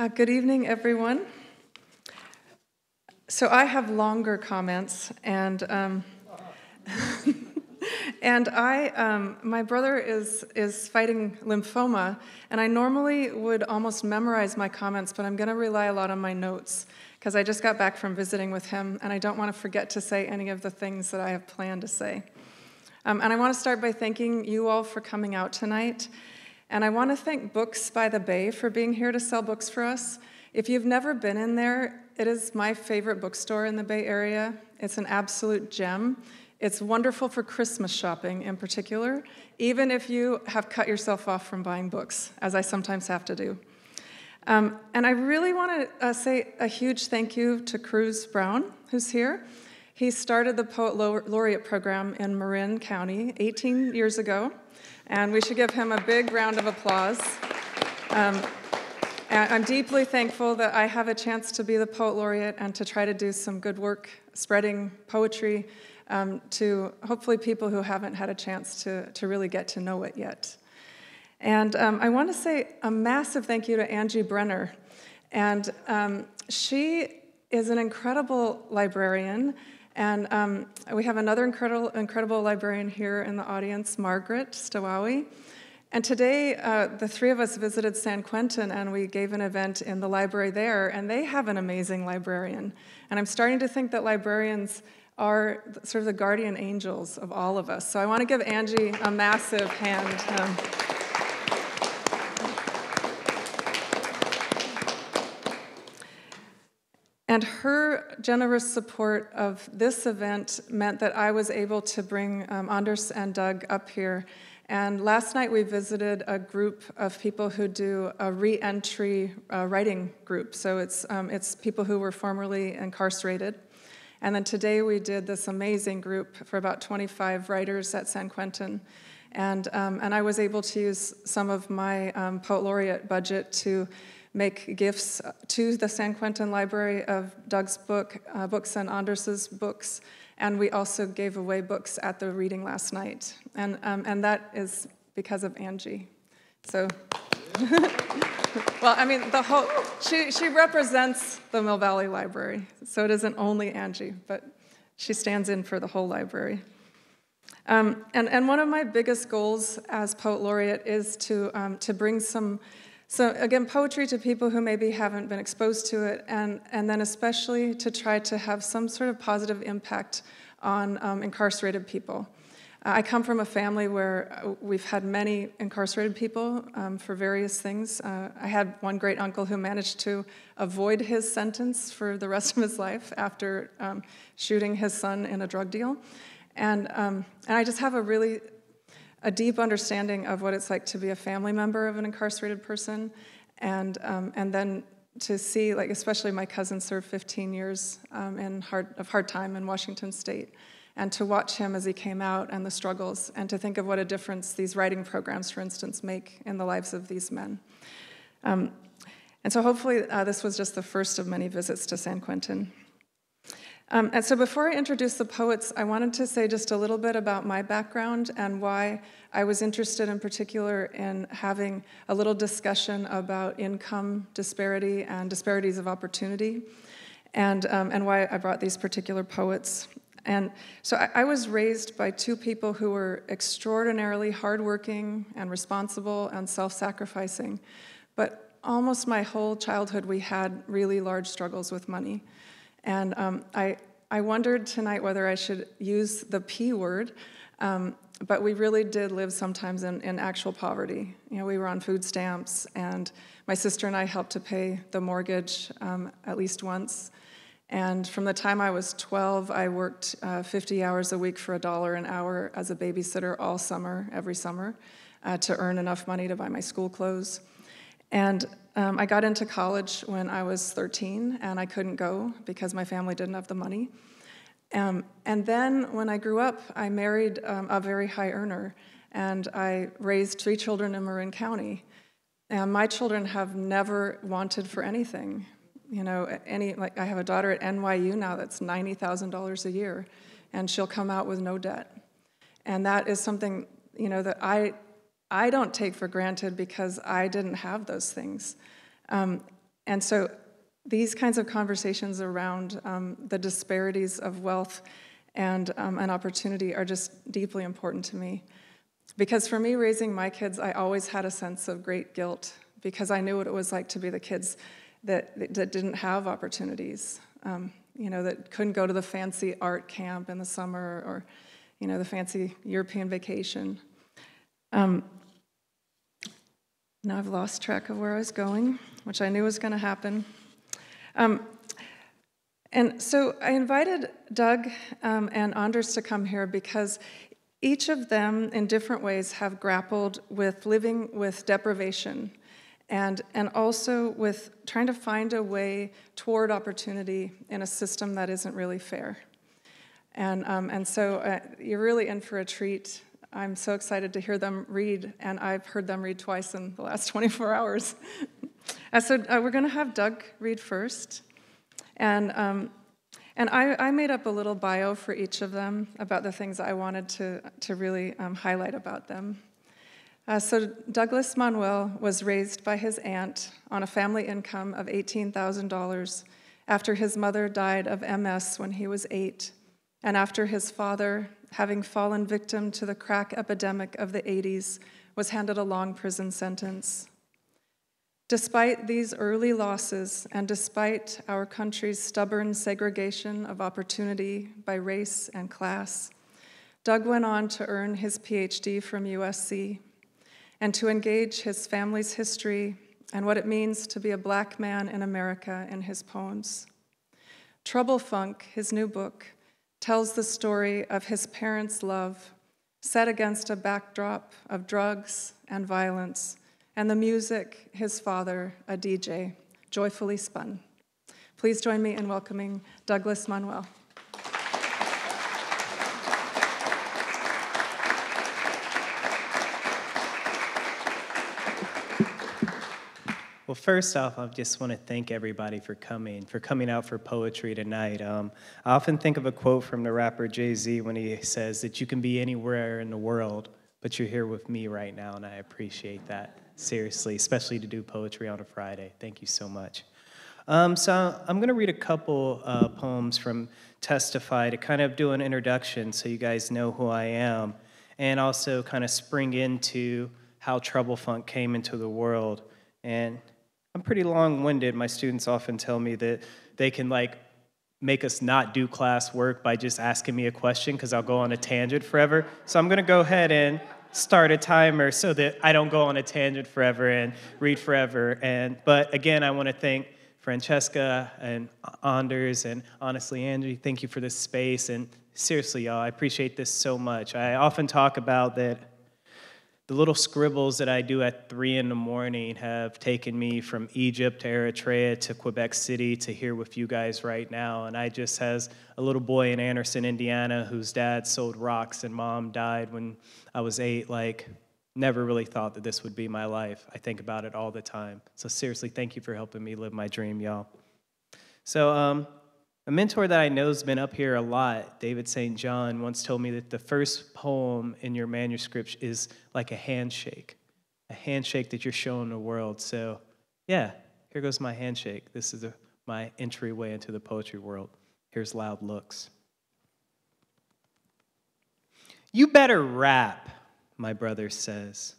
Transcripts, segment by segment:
Good evening, everyone. So I have longer comments, and my brother is fighting lymphoma, and I normally would almost memorize my comments, but I'm going to rely a lot on my notes because I just got back from visiting with him, and I don't want to forget to say any of the things that I have planned to say. And I want to start by thanking you all for coming out tonight. And I want to thank Books by the Bay for being here to sell books for us. If you've never been in there, it is my favorite bookstore in the Bay Area. It's an absolute gem. It's wonderful for Christmas shopping in particular, even if you have cut yourself off from buying books, as I sometimes have to do. And I really want to say a huge thank you to Cruz Brown, who's here. He started the Poet Laureate program in Marin County 18 years ago. And we should give him a big round of applause. I'm deeply thankful that I have a chance to be the Poet Laureate and to try to do some good work spreading poetry to hopefully people who haven't had a chance to really get to know it yet. And I want to say a massive thank you to Angie Brenner. And she is an incredible librarian. And we have another incredible librarian here in the audience, Margaret Stawawi. And today, the three of us visited San Quentin, and we gave an event in the library there, and they have an amazing librarian. And I'm starting to think that librarians are sort of the guardian angels of all of us. So I want to give Angie a massive hand. And her generous support of this event meant that I was able to bring Anders and Doug up here. And last night we visited a group of people who do a re-entry writing group. So it's people who were formerly incarcerated. And then today we did this amazing group for about 25 writers at San Quentin. And I was able to use some of my Poet Laureate budget to make gifts to the San Quentin Library of Doug's books and Anders's books, and we also gave away books at the reading last night, and that is because of Angie. So, well, I mean, she represents the Mill Valley Library, so it isn't only Angie, but she stands in for the whole library. And one of my biggest goals as Poet Laureate is to bring So again, poetry to people who maybe haven't been exposed to it, and then especially to try to have some sort of positive impact on incarcerated people. I come from a family where we've had many incarcerated people for various things. I had one great uncle who managed to avoid his sentence for the rest of his life after shooting his son in a drug deal. And I just have a deep understanding of what it's like to be a family member of an incarcerated person, and then to see, like, especially my cousin served 15 years of hard time in Washington State, and to watch him as he came out and the struggles, and to think of what a difference these writing programs, for instance, make in the lives of these men. And so hopefully this was just the first of many visits to San Quentin. And so before I introduce the poets, I wanted to say just a little bit about my background and why I was interested in particular in having a little discussion about income disparity and disparities of opportunity, and why I brought these particular poets. And so I was raised by two people who were extraordinarily hardworking and responsible and self-sacrificing, but almost my whole childhood we had really large struggles with money. And I wondered tonight whether I should use the P word, but we really did live sometimes in actual poverty. You know, we were on food stamps, and my sister and I helped to pay the mortgage at least once. And from the time I was 12, I worked 50 hours a week for $1 an hour as a babysitter all summer, every summer, to earn enough money to buy my school clothes. And I got into college when I was 13, and I couldn't go because my family didn't have the money. And then when I grew up, I married a very high earner, and I raised 3 children in Marin County. And my children have never wanted for anything. You know, I have a daughter at NYU now that's $90,000 a year, and she'll come out with no debt. And that is something, you know, that I don't take for granted because I didn't have those things. And so these kinds of conversations around the disparities of wealth and opportunity are just deeply important to me. Because for me, raising my kids, I always had a sense of great guilt because I knew what it was like to be the kids that didn't have opportunities, that couldn't go to the fancy art camp in the summer or, the fancy European vacation. Now I've lost track of where I was going, which I knew was going to happen. And so I invited Doug and Anders to come here because each of them, in different ways, have grappled with living with deprivation and also with trying to find a way toward opportunity in a system that isn't really fair. And so you're really in for a treat. I'm so excited to hear them read, and I've heard them read twice in the last 24 hours. So we're going to have Doug read first. And I made up a little bio for each of them about the things I wanted to really highlight about them. So Douglas Manuel was raised by his aunt on a family income of $18,000 after his mother died of MS when he was 8, and after his father, having fallen victim to the crack epidemic of the 80s, was handed a long prison sentence. Despite these early losses, and despite our country's stubborn segregation of opportunity by race and class, Doug went on to earn his PhD from USC and to engage his family's history and what it means to be a Black man in America in his poems. Trouble Funk, his new book, tells the story of his parents' love set against a backdrop of drugs and violence, and the music his father, a DJ, joyfully spun. Please join me in welcoming Douglas Manuel. Well, first off, I just want to thank everybody for coming out for poetry tonight. I often think of a quote from the rapper Jay-Z when he says that you can be anywhere in the world, but you're here with me right now, and I appreciate that, seriously, especially to do poetry on a Friday. Thank you so much. So I'm going to read a couple poems from Testify to kind of do an introduction so you guys know who I am, and also kind of spring into how Trouble Funk came into the world. And I'm pretty long-winded. My students often tell me that they can make us not do class work by just asking me a question because I'll go on a tangent forever. So I'm going to go ahead and start a timer so that I don't go on a tangent forever and read forever. But again, I want to thank Francesca and Anders and honestly, Angie, thank you for this space. And seriously, y'all, I appreciate this so much. I often talk about that the little scribbles that I do at 3 in the morning have taken me from Egypt to Eritrea to Quebec City to here with you guys right now. And I just, as a little boy in Anderson, Indiana, whose dad sold rocks and mom died when I was 8, never really thought that this would be my life. I think about it all the time. So seriously, thank you for helping me live my dream, y'all. So a mentor that I know has been up here a lot, David St. John, once told me that the first poem in your manuscript is like a handshake that you're showing the world. So yeah, here goes my handshake. This is my entryway into the poetry world. Here's Loud Looks. You better rap, my brother says.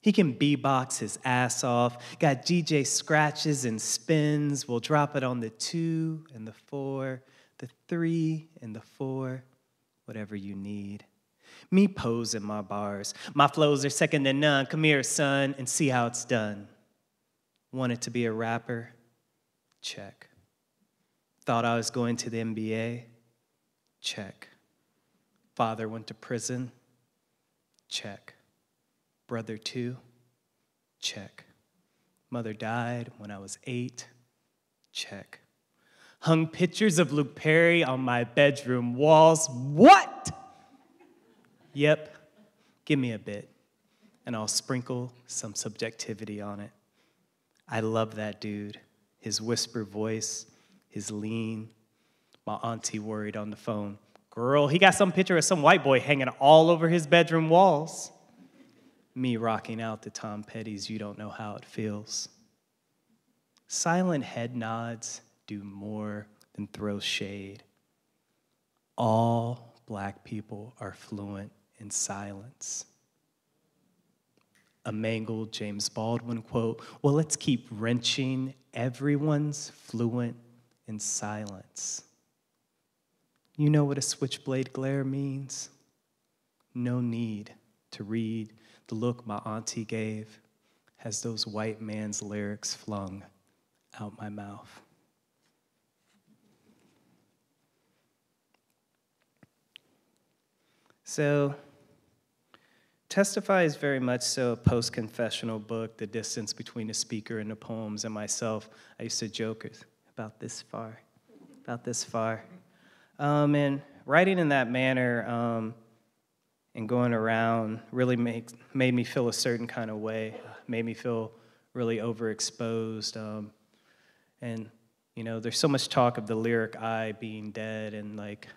He can beatbox his ass off, got DJ scratches and spins. We'll drop it on the 2 and the 4, the 3 and the 4, whatever you need. Me pose in my bars. My flows are second to none. Come here, son, and see how it's done. Wanted to be a rapper? Check. Thought I was going to the NBA? Check. Father went to prison? Check. Brother 2? Check. Mother died when I was 8? Check. Hung pictures of Luke Perry on my bedroom walls? What? Yep. Give me a bit, and I'll sprinkle some subjectivity on it. I love that dude. His whisper voice, his lean. My auntie worried on the phone. Girl, he got some picture of some white boy hanging all over his bedroom walls. Me rocking out to Tom Petty's You Don't Know How It Feels. Silent head nods do more than throw shade. All Black people are fluent in silence. A mangled James Baldwin quote, well, let's keep wrenching, everyone's fluent in silence. You know what a switchblade glare means? No need to read the look my auntie gave as those white man's lyrics flung out my mouth. So, Testify is very much so a post-confessional book, the distance between the speaker and the poems and myself. I used to joke about this far. And writing in that manner and going around really made me feel a certain kind of way, made me feel really overexposed. And, you know, there's so much talk of the lyric I being dead and like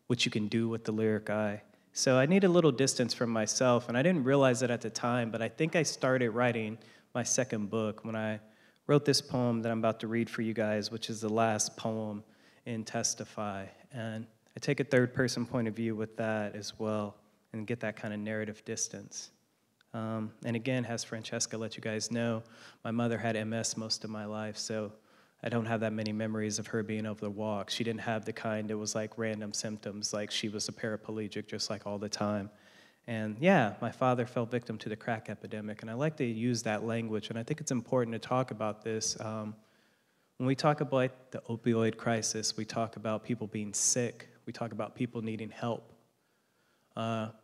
what you can do with the lyric I. So I need a little distance from myself, and I didn't realize it at the time, but I think I started writing my second book when I wrote this poem that I'm about to read for you guys, which is the last poem in Testify. And I take a third-person point of view with that as well and get that kind of narrative distance. And again, as Francesca let you guys know, my mother had MS most of my life, so I don't have that many memories of her being able to walk. She didn't have the kind that was like random symptoms, like she was a paraplegic just like all the time. And yeah, my father fell victim to the crack epidemic, and I like to use that language, and I think it's important to talk about this. When we talk about the opioid crisis, we talk about people being sick, we talk about people needing help.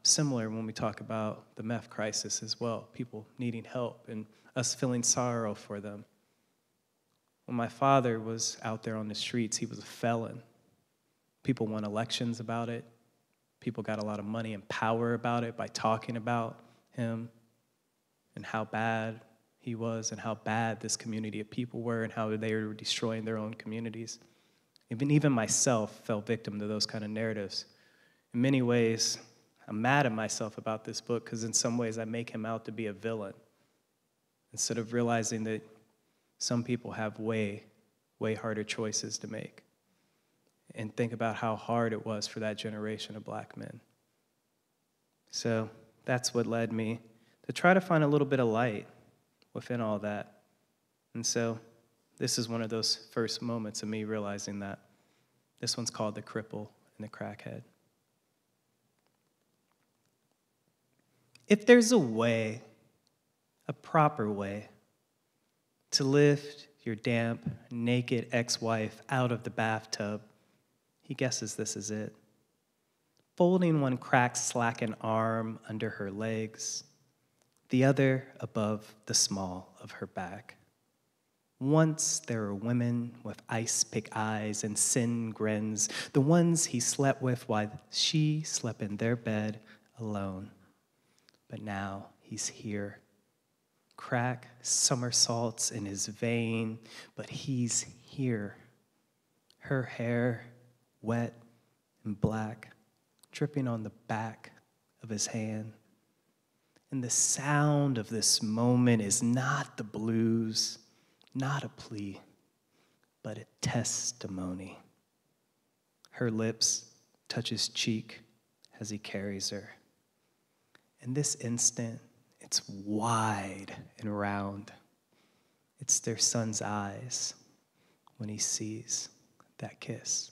Similar when we talk about the meth crisis as well, people needing help and us feeling sorrow for them. When my father was out there on the streets, he was a felon. People won elections about it. People got a lot of money and power about it by talking about him and how bad he was and how bad this community of people were and how they were destroying their own communities. Even myself fell victim to those kind of narratives. In many ways, I'm mad at myself about this book because in some ways I make him out to be a villain instead of realizing that some people have way harder choices to make. And think about how hard it was for that generation of Black men. So that's what led me to try to find a little bit of light within all that. And so this is one of those first moments of me realizing that. This one's called The Cripple and the Crackhead. If there's a way, a proper way, to lift your damp, naked ex-wife out of the bathtub, he guesses this is it. Folding one cracked, slackened arm under her legs, the other above the small of her back. Once there were women with ice-pick eyes and sin grins, the ones he slept with while she slept in their bed alone. But now he's here. Crack somersaults in his vein, but he's here. Her hair, wet and black, dripping on the back of his hand. And the sound of this moment is not the blues, not a plea, but a testimony. Her lips touch his cheek as he carries her. In this instant, it's wide and round. It's their son's eyes when he sees that kiss.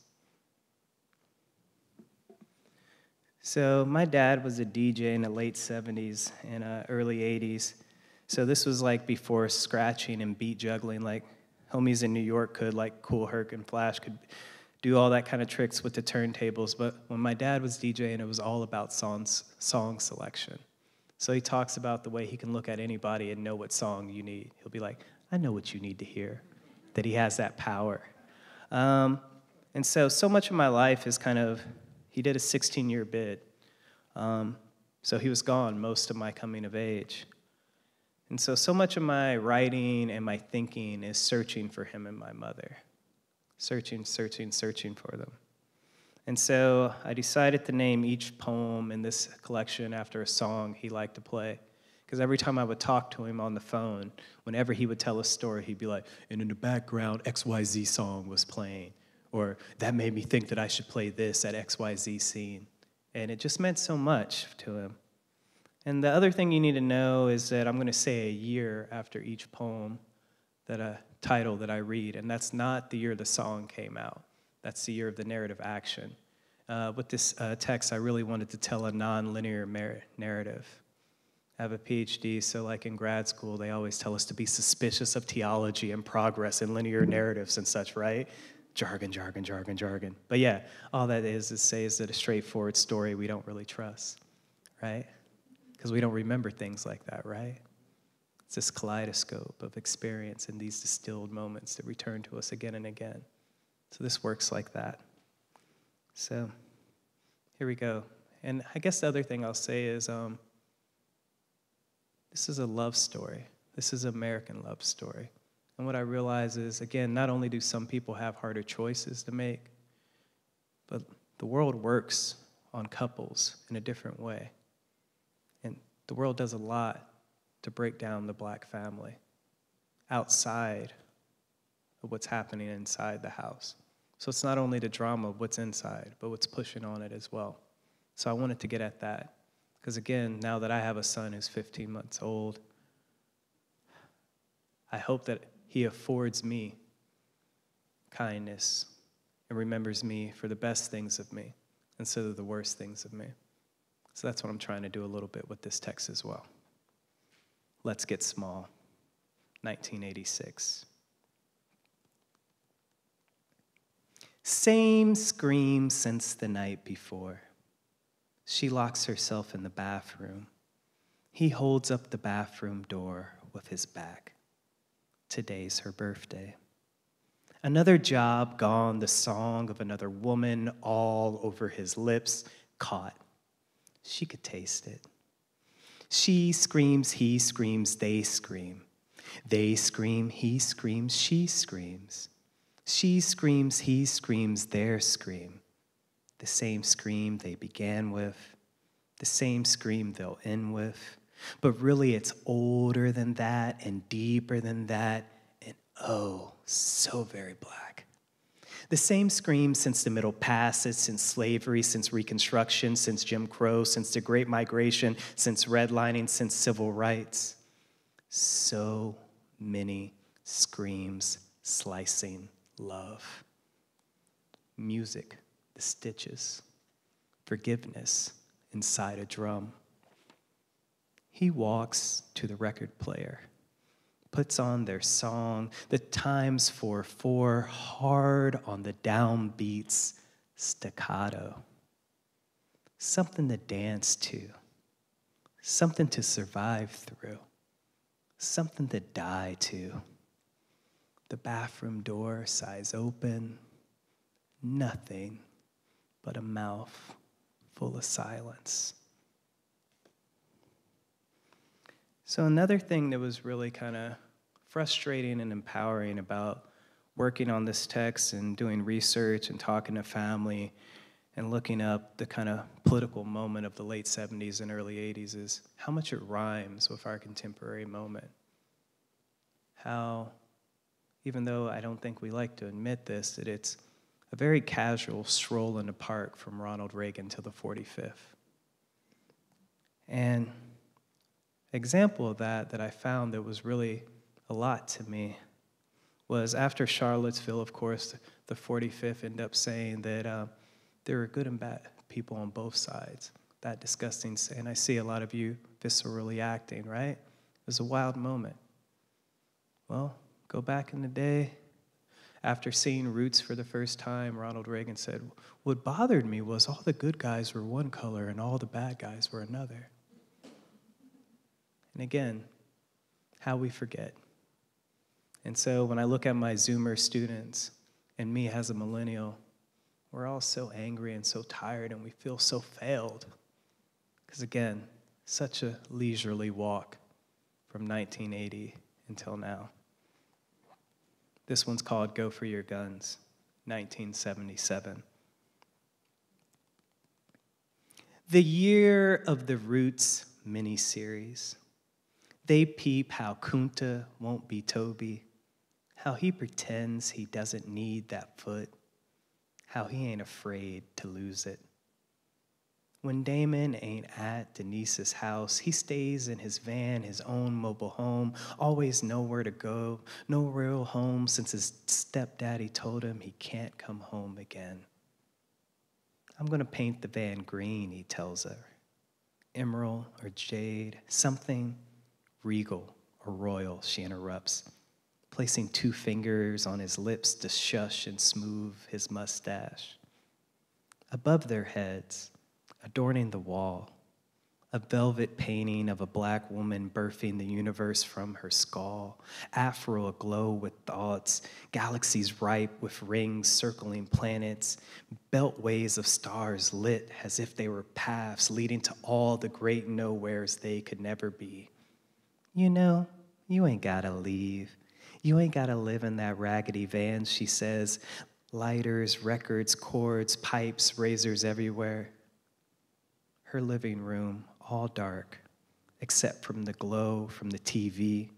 So my dad was a DJ in the late 70s and early 80s. So this was like before scratching and beat juggling like homies in New York could, like Kool Herc and Flash could do all that kind of tricks with the turntables. But when my dad was DJing, it was all about song selection. So he talks about the way he can look at anybody and know what song you need. He'll be like, I know what you need to hear, that he has that power. And so much of my life is kind of, he did a 16-year bid. So he was gone most of my coming of age. And so much of my writing and my thinking is searching for him and my mother. Searching for them. And so I decided to name each poem in this collection after a song he liked to play, Because every time I would talk to him on the phone, whenever he would tell a story, he'd be like, and in the background, XYZ song was playing. Or that made me think that I should play this at XYZ scene. And it just meant so much to him. And the other thing you need to know is that I'm going to say a year after each poem, that a title that I read, and that's not the year the song came out. That's the year of the narrative action. With this text, I really wanted to tell a non-linear narrative. I have a PhD, so like in grad school, they always tell us to be suspicious of theology and progress and linear narratives and such, right? Jargon, jargon, jargon, jargon. But yeah, all that is that a straightforward story we don't really trust, right? Because we don't remember things like that, right? It's this kaleidoscope of experience in these distilled moments that return to us again and again. So this works like that. So here we go. And I guess the other thing I'll say is this is a love story. This is an American love story. And what I realize is, again, not only do some people have harder choices to make, but the world works on couples in a different way. And the world does a lot to break down the black family outside of what's happening inside the house. So it's not only the drama of what's inside, but what's pushing on it as well. So I wanted to get at that. Because again, now that I have a son who's 15 months old, I hope that he affords me kindness and remembers me for the best things of me instead of the worst things of me. So that's what I'm trying to do a little bit with this text as well. Let's Get Small, 1986. Same scream since the night before. She locks herself in the bathroom. He holds up the bathroom door with his back. Today's her birthday. Another job gone, the song of another woman all over his lips, caught. She could taste it. She screams, he screams, they scream. They scream, he screams, she screams. She screams, he screams, their scream. The same scream they began with, the same scream they'll end with. But really it's older than that and deeper than that and oh, so very black. The same scream since the Middle Passage, since slavery, since Reconstruction, since Jim Crow, since the Great Migration, since redlining, since civil rights. So many screams slicing love. Music, the stitches, forgiveness inside a drum. He walks to the record player, puts on their song, the times 4/4, hard on the downbeats, staccato. Something to dance to, something to survive through, something to die to. The bathroom door sighs open, nothing but a mouth full of silence. So another thing that was really kind of frustrating and empowering about working on this text and doing research and talking to family and looking up the kind of political moment of the late 70s and early 80s is how much it rhymes with our contemporary moment. How, even though I don't think we like to admit this, that it's a very casual stroll in the park from Ronald Reagan to the 45th. And example of that I found that was really a lot to me was after Charlottesville, of course, the 45th ended up saying that there were good and bad people on both sides. That disgusting, and I see a lot of you viscerally acting, right? It was a wild moment. Well, go back in the day, after seeing Roots for the first time, Ronald Reagan said, what bothered me was all the good guys were one color and all the bad guys were another. And again, how we forget. And so when I look at my Zoomer students and me as a millennial, we're all so angry and so tired and we feel so failed. Because again, such a leisurely walk from 1980 until now. This one's called Go for Your Guns, 1977. The year of the Roots miniseries. They peep how Kunta won't be Toby, how he pretends he doesn't need that foot, how he ain't afraid to lose it. When Damon ain't at Denise's house, he stays in his van, his own mobile home, always nowhere to go, no real home since his stepdaddy told him he can't come home again. I'm gonna paint the van green, he tells her. Emerald or jade, something regal or royal, she interrupts, placing 2 fingers on his lips to shush and smooth his mustache. Above their heads, adorning the wall, a velvet painting of a black woman birthing the universe from her skull, afro aglow with thoughts, galaxies ripe with rings circling planets, beltways of stars lit as if they were paths leading to all the great nowheres they could never be. You know, you ain't gotta leave. You ain't gotta live in that raggedy van, she says. Lighters, records, cords, pipes, razors everywhere. Her living room, all dark, except from the glow from the TV,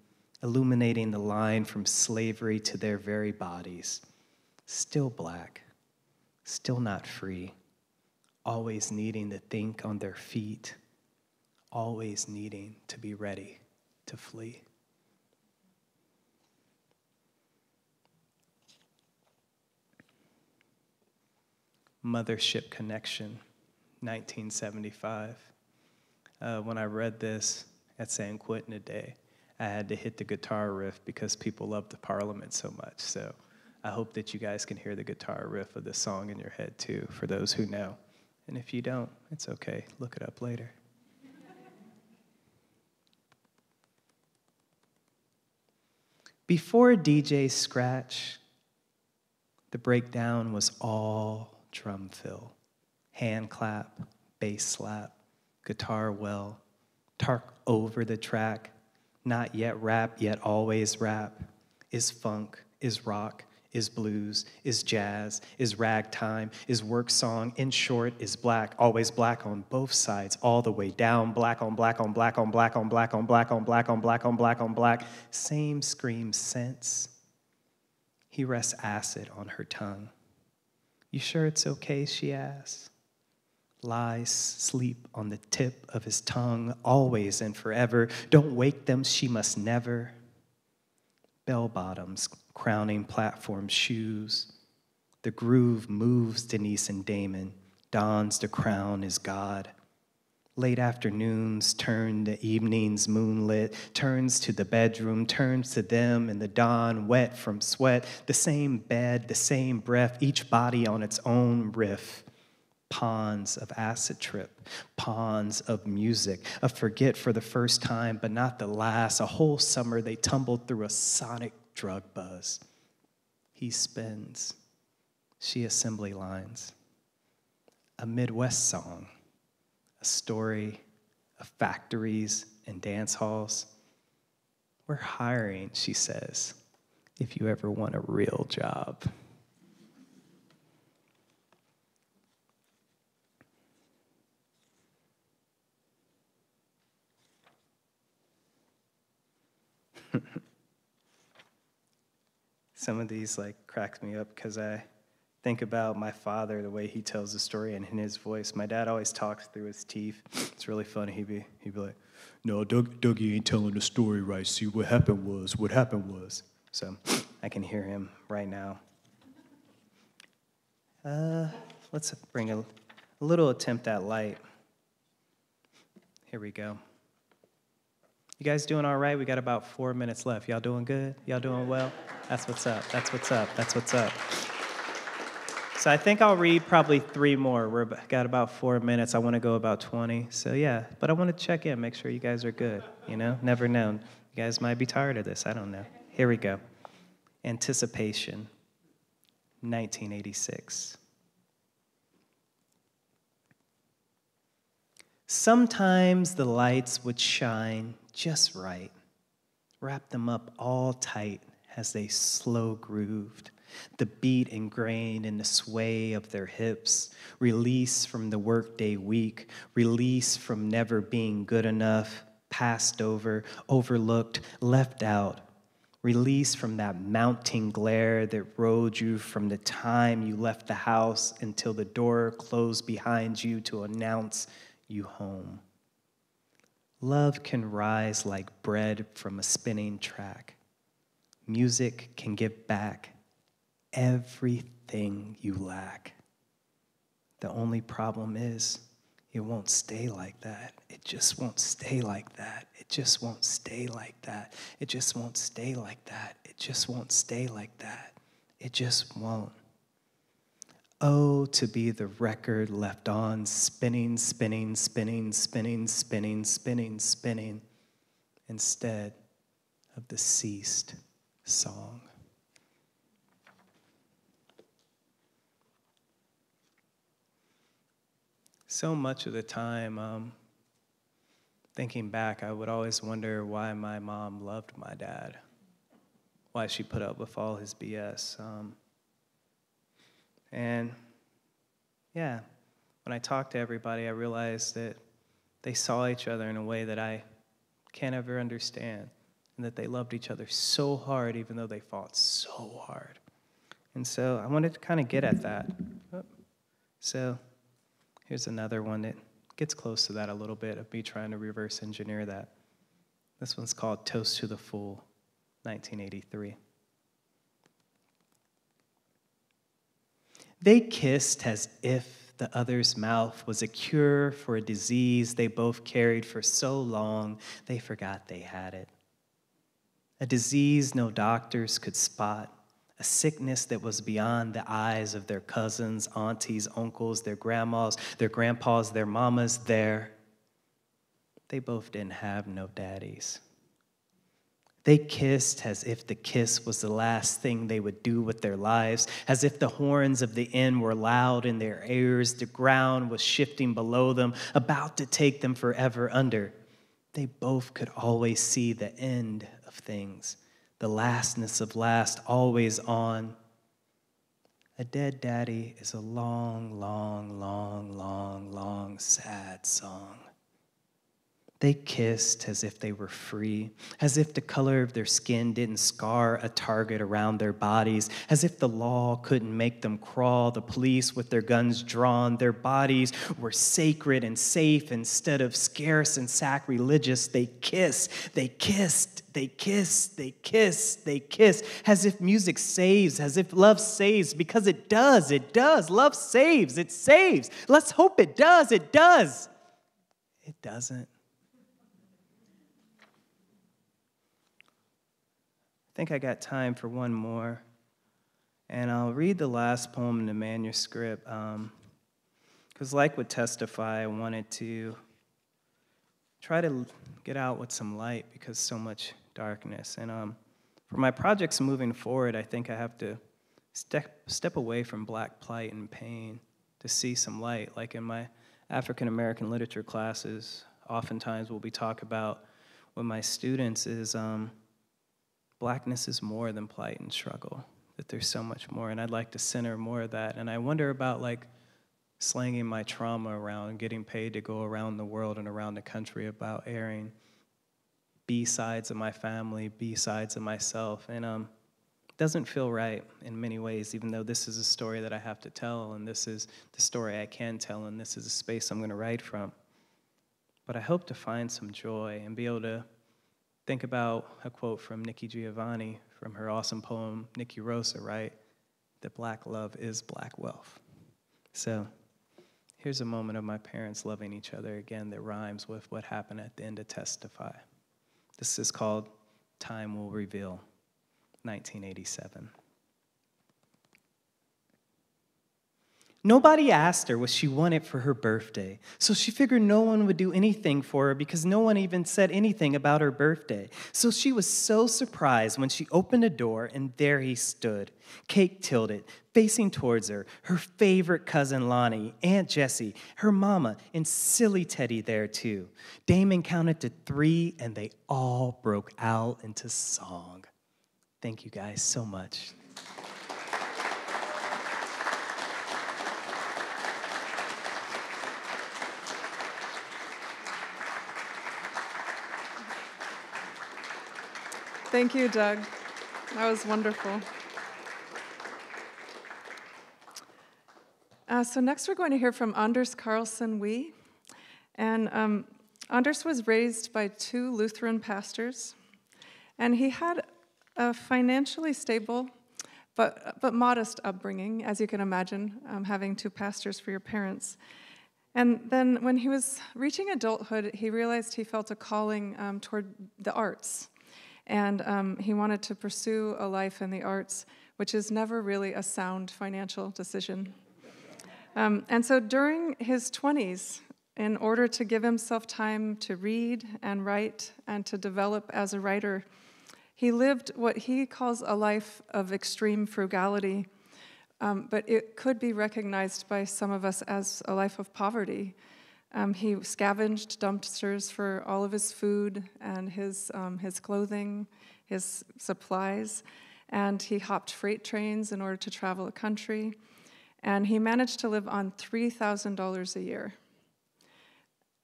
illuminating the line from slavery to their very bodies. Still black, still not free, always needing to think on their feet, always needing to be ready to flee. Mothership Connection, 1975. When I read this at San Quentin today, I had to hit the guitar riff because people love the Parliament so much. So I hope that you guys can hear the guitar riff of this song in your head too, for those who know. And if you don't, it's okay. Look it up later. Before DJ Scratch, the breakdown was all drum fill, hand clap, bass slap, guitar well, talk over the track, not yet rap, yet always rap, is funk, is rock, is blues, is jazz, is ragtime, is work song, in short, is black, always black on both sides, all the way down, black on black on black on black on black on black on black on black on black on black, same scream sense. He rests acid on her tongue. You sure it's okay, she asks. Lies sleep on the tip of his tongue, always and forever. Don't wake them, she must never. Bell-bottoms, crowning platform shoes. The groove moves Denise and Damon, dons the crown as God. Late afternoons turn to evenings moonlit, turns to the bedroom, turns to them in the dawn, wet from sweat, the same bed, the same breath, each body on its own riff. Pawns of acid trip, pawns of music, of forget for the first time, but not the last. A whole summer they tumbled through a sonic drug buzz. He spins, she assembly lines. A Midwest song. A story of factories and dance halls. We're hiring, she says, if you ever want a real job. Some of these crack me up because I think about my father, the way he tells the story and in his voice. My dad always talks through his teeth. It's really funny. He'd be like, no, Dougie ain't telling the story right. See, what happened was. So I can hear him right now. Let's bring a little attempt at light. Here we go. You guys doing all right? We got about 4 minutes left. Y'all doing good? Y'all doing well? That's what's up. That's what's up. That's what's up. So I think I'll read probably 3 more. We've got about 4 minutes. I want to go about 20. So yeah, but I want to check in, make sure you guys are good. You know, never know. You guys might be tired of this. I don't know. Here we go. Anticipation, 1986. Sometimes the lights would shine just right, wrap them up all tight as they slow grooved, the beat ingrained in the sway of their hips, release from the workday week, release from never being good enough, passed over, overlooked, left out, released from that mounting glare that rode you from the time you left the house until the door closed behind you to announce you home. Love can rise like bread from a spinning track. Music can give back everything you lack. The only problem is, it won't stay like that. It just won't stay like that. It just won't stay like that. It just won't stay like that. It just won't stay like that. It just won't. Oh, to be the record left on, spinning, spinning, spinning, spinning, spinning, spinning, spinning, instead of the ceased song. So much of the time, thinking back, I would always wonder why my mom loved my dad, why she put up with all his BS. And yeah, when I talked to everybody, I realized that they saw each other in a way that I can't ever understand, and that they loved each other so hard, even though they fought so hard. And so I wanted to kind of get at that. So here's another one that gets close to that a little bit, of me trying to reverse engineer that. This one's called Toast to the Fool, 1983. They kissed as if the other's mouth was a cure for a disease they both carried for so long they forgot they had it. A disease no doctors could spot, a sickness that was beyond the eyes of their cousins, aunties, uncles, their grandmas, their grandpas, their mamas, they both didn't have no daddies. They kissed as if the kiss was the last thing they would do with their lives, as if the horns of the end were loud in their ears, the ground was shifting below them, about to take them forever under. They both could always see the end of things, the lastness of last, always on. A dead daddy is a long, long, long, long, long, sad song. They kissed as if they were free, as if the color of their skin didn't scar a target around their bodies, as if the law couldn't make them crawl, the police with their guns drawn. Their bodies were sacred and safe instead of scarce and sacrilegious. They kissed, they kissed, they kissed, they kissed, they kissed, as if music saves, as if love saves, because it does, it does. Love saves, it saves. Let's hope it does, it does. It doesn't. I think I got time for one more, and I'll read the last poem in the manuscript, because like with Testify, I wanted to try to get out with some light because so much darkness. And for my projects moving forward, I think I have to step away from Black plight and pain to see some light. Like in my African American literature classes, oftentimes what we talk about with my students is Blackness is more than plight and struggle, that there's so much more, and I'd like to center more of that. And I wonder about like slanging my trauma around and getting paid to go around the world and around the country about airing B-sides of my family, B-sides of myself. And it doesn't feel right in many ways, even though this is a story that I have to tell, and this is the story I can tell, and this is a space I'm going to write from. But I hope to find some joy and be able to think about a quote from Nikki Giovanni from her awesome poem, Nikki Rosa, right? That black love is black wealth. So here's a moment of my parents loving each other again that rhymes with what happened at the end of Testify. This is called Time Will Reveal, 1987. Nobody asked her what she wanted for her birthday, so she figured no one would do anything for her because no one even said anything about her birthday. So she was so surprised when she opened the door and there he stood, cake tilted, facing towards her, her favorite cousin Lonnie, Aunt Jessie, her mama, and silly Teddy there too. Damon counted to 3 and they all broke out into song. Thank you guys so much. Thank you, Doug. That was wonderful. So next we're going to hear from Anders Carlson Wee. And Anders was raised by two Lutheran pastors, and he had a financially stable but modest upbringing, as you can imagine, having two pastors for your parents. And then when he was reaching adulthood, he realized he felt a calling toward the arts. And he wanted to pursue a life in the arts, which is never really a sound financial decision. And so during his 20s, in order to give himself time to read and write and to develop as a writer, he lived what he calls a life of extreme frugality, but it could be recognized by some of us as a life of poverty. He scavenged dumpsters for all of his food and his clothing, his supplies, and he hopped freight trains in order to travel the country, and he managed to live on $3,000 a year.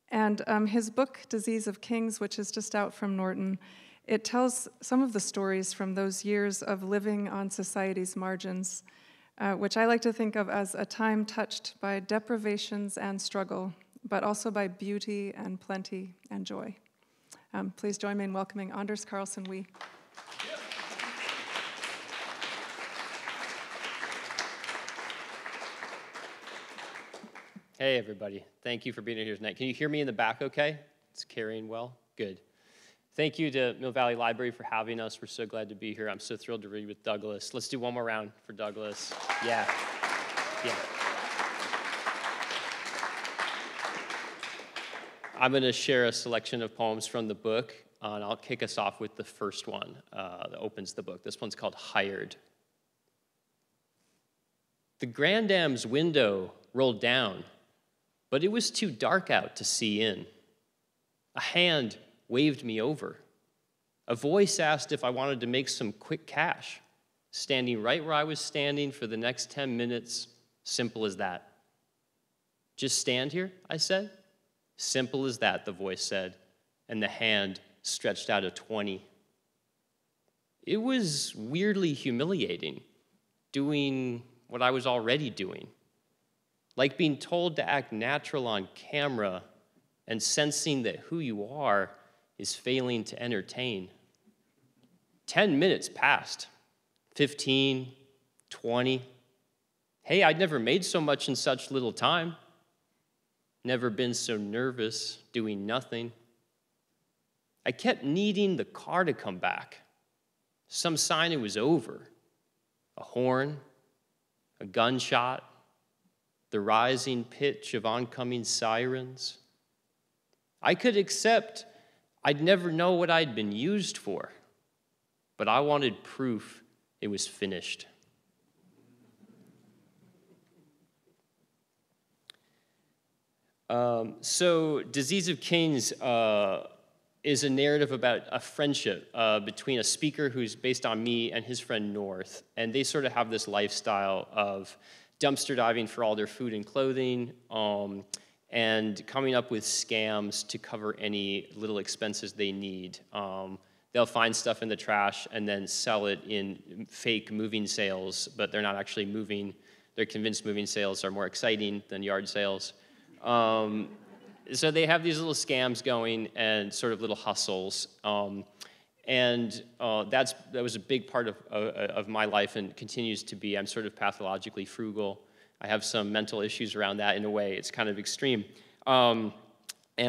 And his book, Disease of Kings, which is just out from Norton, it tells some of the stories from those years of living on society's margins, which I like to think of as a time touched by deprivations and struggle, but also by beauty and plenty and joy. Please join me in welcoming Anders Carlson Wee. Hey, everybody. Thank you for being here tonight. Can you hear me in the back okay? It's carrying well? Good. Thank you to Mill Valley Library for having us. We're so glad to be here. I'm so thrilled to read with Douglas. Let's do one more round for Douglas. Yeah. I'm going to share a selection of poems from the book, and I'll kick us off with the first one that opens the book. This one's called Hired. The Grand Dam's window rolled down, but it was too dark out to see in. A hand waved me over. A voice asked if I wanted to make some quick cash, standing right where I was standing for the next 10 minutes, simple as that. Just stand here, I said. Simple as that, the voice said, and the hand stretched out a 20. It was weirdly humiliating, doing what I was already doing, like being told to act natural on camera and sensing that who you are is failing to entertain. 10 minutes passed, 15, 20. Hey, I'd never made so much in such little time. Never been so nervous doing nothing. I kept needing the car to come back, some sign it was over. A horn, a gunshot, the rising pitch of oncoming sirens. I could accept I'd never know what I'd been used for, but I wanted proof it was finished. So Disease of Kings is a narrative about a friendship between a speaker who's based on me and his friend North, and they sort of have this lifestyle of dumpster diving for all their food and clothing, and coming up with scams to cover any little expenses they need. They'll find stuff in the trash and then sell it in fake moving sales, but they're not actually moving. They're convinced moving sales are more exciting than yard sales. So they have these little scams going and sort of little hustles. That was a big part of my life and continues to be. I'm sort of pathologically frugal. I have some mental issues around that in a way. It's kind of extreme. And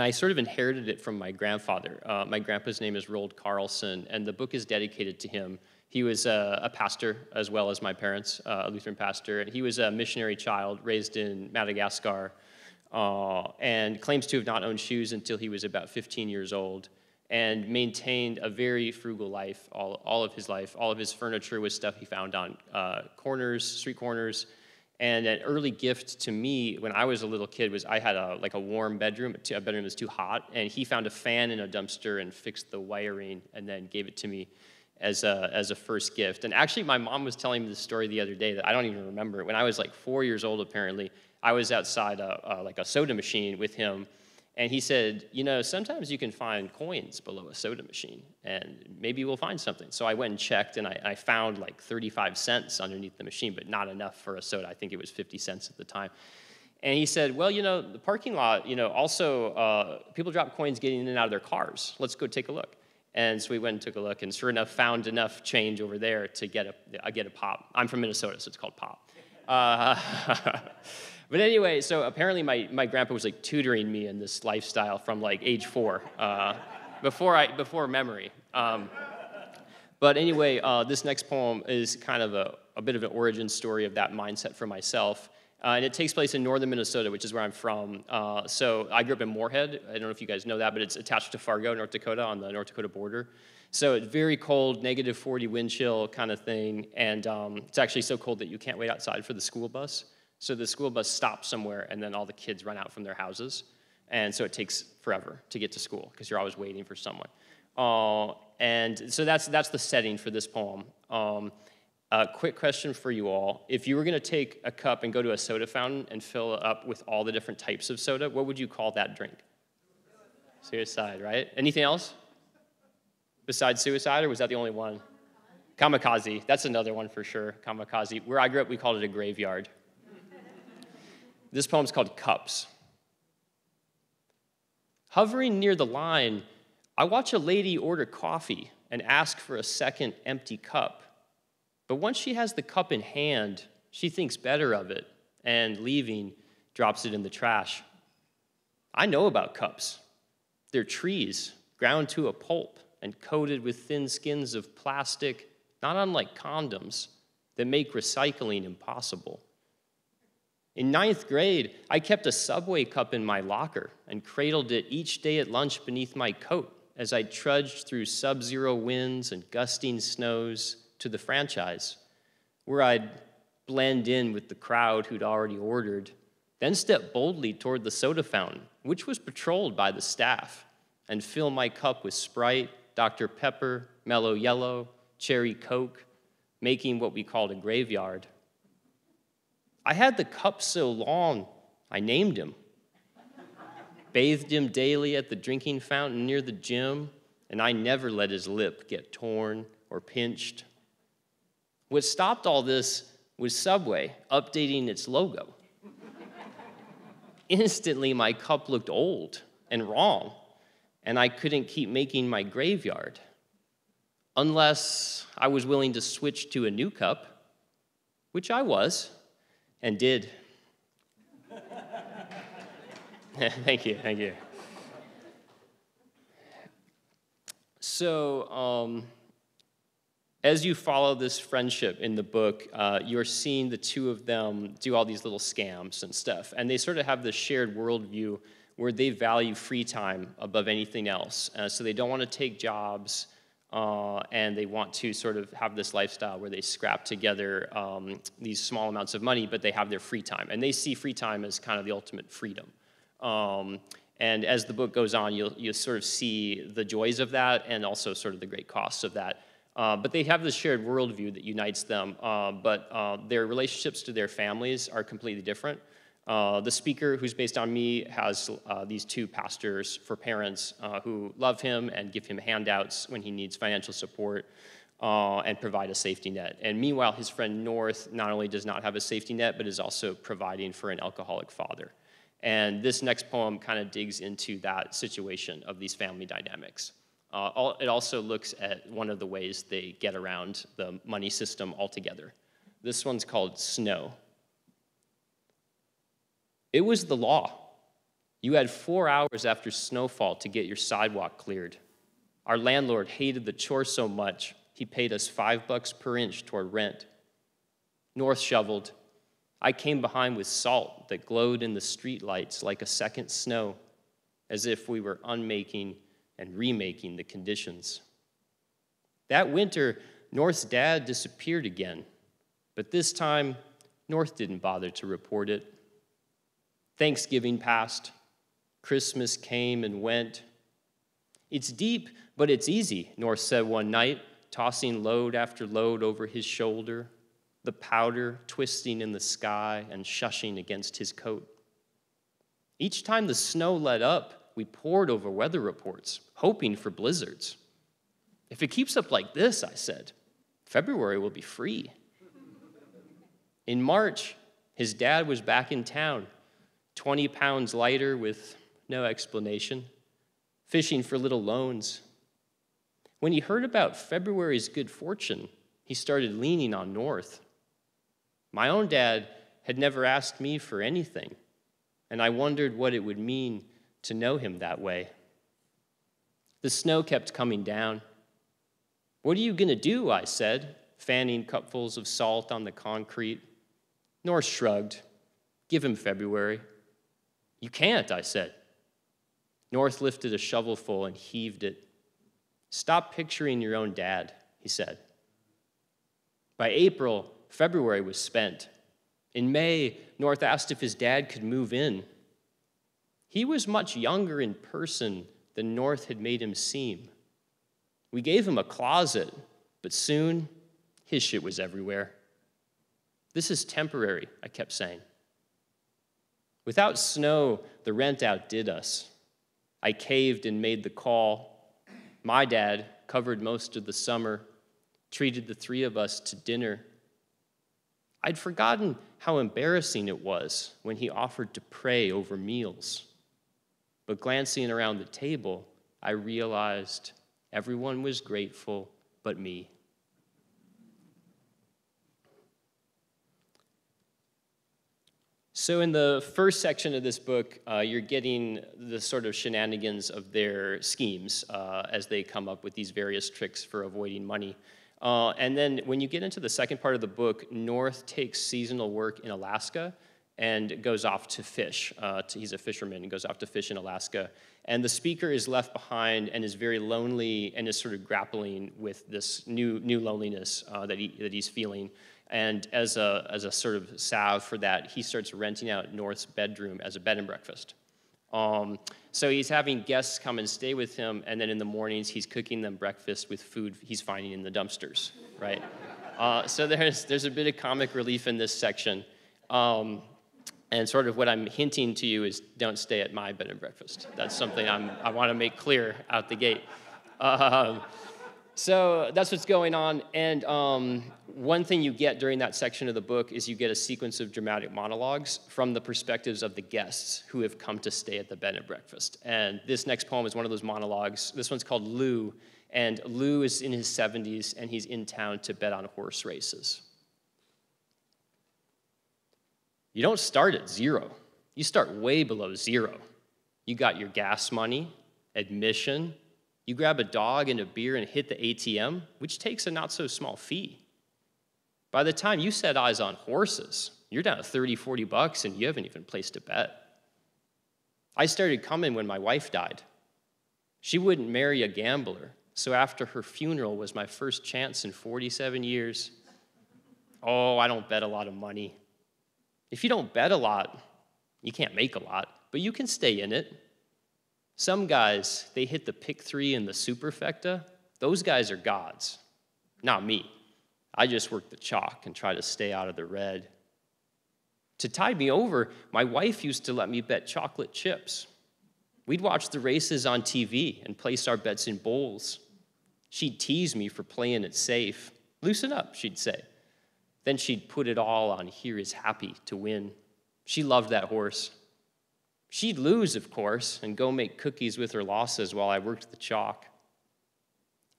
I sort of inherited it from my grandfather. My grandpa's name is Roald Carlson, and the book is dedicated to him. He was a pastor as well as my parents, a Lutheran pastor, and he was a missionary child raised in Madagascar, and claims to have not owned shoes until he was about 15 years old, and maintained a very frugal life all of his life. All of his furniture was stuff he found on street corners. And an early gift to me when I was a little kid was I had a warm bedroom, a bedroom that was too hot, and he found a fan in a dumpster and fixed the wiring and then gave it to me as a first gift. And actually, my mom was telling me this story the other day that I don't even remember. When I was like 4 years old, apparently, I was outside a soda machine with him, And he said, sometimes you can find coins below a soda machine, and maybe we'll find something. So I went and checked, and I found like 35 cents underneath the machine, but not enough for a soda. I think it was 50 cents at the time. And he said, well, the parking lot, also people drop coins getting in and out of their cars. Let's go take a look. And so we went and took a look, and sure enough, found enough change over there to get a pop. I'm from Minnesota, so it's called pop. But anyway, so apparently my grandpa was like tutoring me in this lifestyle from like age 4, before memory. But anyway, this next poem is kind of a bit of an origin story of that mindset for myself. And it takes place in northern Minnesota, which is where I'm from. So I grew up in Moorhead. I don't know if you guys know that, but it's attached to Fargo, North Dakota, on the North Dakota border. So it's very cold, negative 40 wind chill kind of thing. And it's actually so cold that you can't wait outside for the school bus. So the school bus stops somewhere, and then all the kids run out from their houses. And so it takes forever to get to school because you're always waiting for someone. And so that's the setting for this poem. A quick question for you all. If you were going to take a cup and go to a soda fountain and fill it up with all the different types of soda, what would you call that drink? Suicide, right? Anything else besides suicide, or was that the only one? Kamikaze. That's another one for sure, kamikaze. Where I grew up, we called it a graveyard. This poem's called Cups. Hovering near the line, I watch a lady order coffee and ask for a second empty cup. But once she has the cup in hand, she thinks better of it and, leaving, drops it in the trash. I know about cups. They're trees ground to a pulp and coated with thin skins of plastic, not unlike condoms, that make recycling impossible. In 9th grade, I kept a Subway cup in my locker and cradled it each day at lunch beneath my coat as I trudged through sub-zero winds and gusting snows to the franchise, where I'd blend in with the crowd who'd already ordered, then step boldly toward the soda fountain, which was patrolled by the staff, and fill my cup with Sprite, Dr. Pepper, Mellow Yellow, Cherry Coke, making what we called a graveyard. I had the cup so long, I named him. Bathed him daily at the drinking fountain near the gym, and I never let his lip get torn or pinched. What stopped all this was Subway updating its logo. Instantly, my cup looked old and wrong, and I couldn't keep making my graveyard, unless I was willing to switch to a new cup, which I was. And did. Thank you. So, as you follow this friendship in the book, you're seeing the two of them do all these little scams and stuff. And they sort of have this shared worldview where they value free time above anything else. So they don't want to take jobs. And they want to sort of have this lifestyle where they scrap together these small amounts of money, but they have their free time. And they see free time as kind of the ultimate freedom. And as the book goes on, you'll sort of see the joys of that and also sort of the great costs of that. But they have this shared worldview that unites them, but their relationships to their families are completely different. The speaker, who's based on me, has these two pastors for parents who love him and give him handouts when he needs financial support and provide a safety net. And meanwhile, his friend North not only does not have a safety net, but is also providing for an alcoholic father. And this next poem kind of digs into that situation of these family dynamics. It also looks at one of the ways they get around the money system altogether. This one's called Snow. It was the law. You had 4 hours after snowfall to get your sidewalk cleared. Our landlord hated the chore so much, he paid us $5 per inch toward rent. North shoveled. I came behind with salt that glowed in the streetlights like a second snow, as if we were unmaking and remaking the conditions. That winter, North's dad disappeared again, but this time, North didn't bother to report it. Thanksgiving passed. Christmas came and went. It's deep, but it's easy, North said one night, tossing load after load over his shoulder, the powder twisting in the sky and shushing against his coat. Each time the snow let up, we pored over weather reports, hoping for blizzards. If it keeps up like this, I said, February will be free. In March, his dad was back in town, 20 pounds lighter with no explanation, fishing for little loans. When he heard about February's good fortune, he started leaning on North. My own dad had never asked me for anything, and I wondered what it would mean to know him that way. The snow kept coming down. What are you going to do? I said, fanning cupfuls of salt on the concrete. North shrugged. Give him February. You can't, I said. North lifted a shovelful and heaved it. Stop picturing your own dad, he said. By April, February was spent. In May, North asked if his dad could move in. He was much younger in person than North had made him seem. We gave him a closet, but soon his shit was everywhere. This is temporary, I kept saying. Without snow, the rent outdid us. I caved and made the call. My dad covered most of the summer, treated the three of us to dinner. I'd forgotten how embarrassing it was when he offered to pray over meals. But glancing around the table, I realized everyone was grateful but me. So in the first section of this book, you're getting the sort of shenanigans of their schemes as they come up with these various tricks for avoiding money. And then when you get into the second part of the book, North takes seasonal work in Alaska and goes off to fish. He's a fisherman and goes off to fish in Alaska. And the speaker is left behind and is very lonely and is sort of grappling with this new loneliness that he's feeling. And as a sort of salve for that, he starts renting out North's bedroom as a bed and breakfast. So he's having guests come and stay with him, and then in the mornings he's cooking them breakfast with food he's finding in the dumpsters, right? So there's a bit of comic relief in this section. And sort of what I'm hinting to you is don't stay at my bed and breakfast. That's something I want to make clear out the gate. So that's what's going on. And one thing you get during that section of the book is you get a sequence of dramatic monologues from the perspectives of the guests who have come to stay at the bed and breakfast. And this next poem is one of those monologues. This one's called Lou. And Lou is in his 70s, and he's in town to bet on horse races. You don't start at zero. You start way below zero. You got your gas money, admission. You grab a dog and a beer and hit the ATM, which takes a not-so-small fee. By the time you set eyes on horses, you're down to $30-40 and you haven't even placed a bet. I started coming when my wife died. She wouldn't marry a gambler, so after her funeral was my first chance in 47 years. Oh, I don't bet a lot of money. If you don't bet a lot, you can't make a lot, but you can stay in it. Some guys, they hit the pick three and the superfecta. Those guys are gods, not me. I just work the chalk and try to stay out of the red. To tide me over, my wife used to let me bet chocolate chips. We'd watch the races on TV and place our bets in bowls. She'd tease me for playing it safe. Loosen up, she'd say. Then she'd put it all on Here Is Happy to win. She loved that horse. She'd lose, of course, and go make cookies with her losses while I worked the chalk.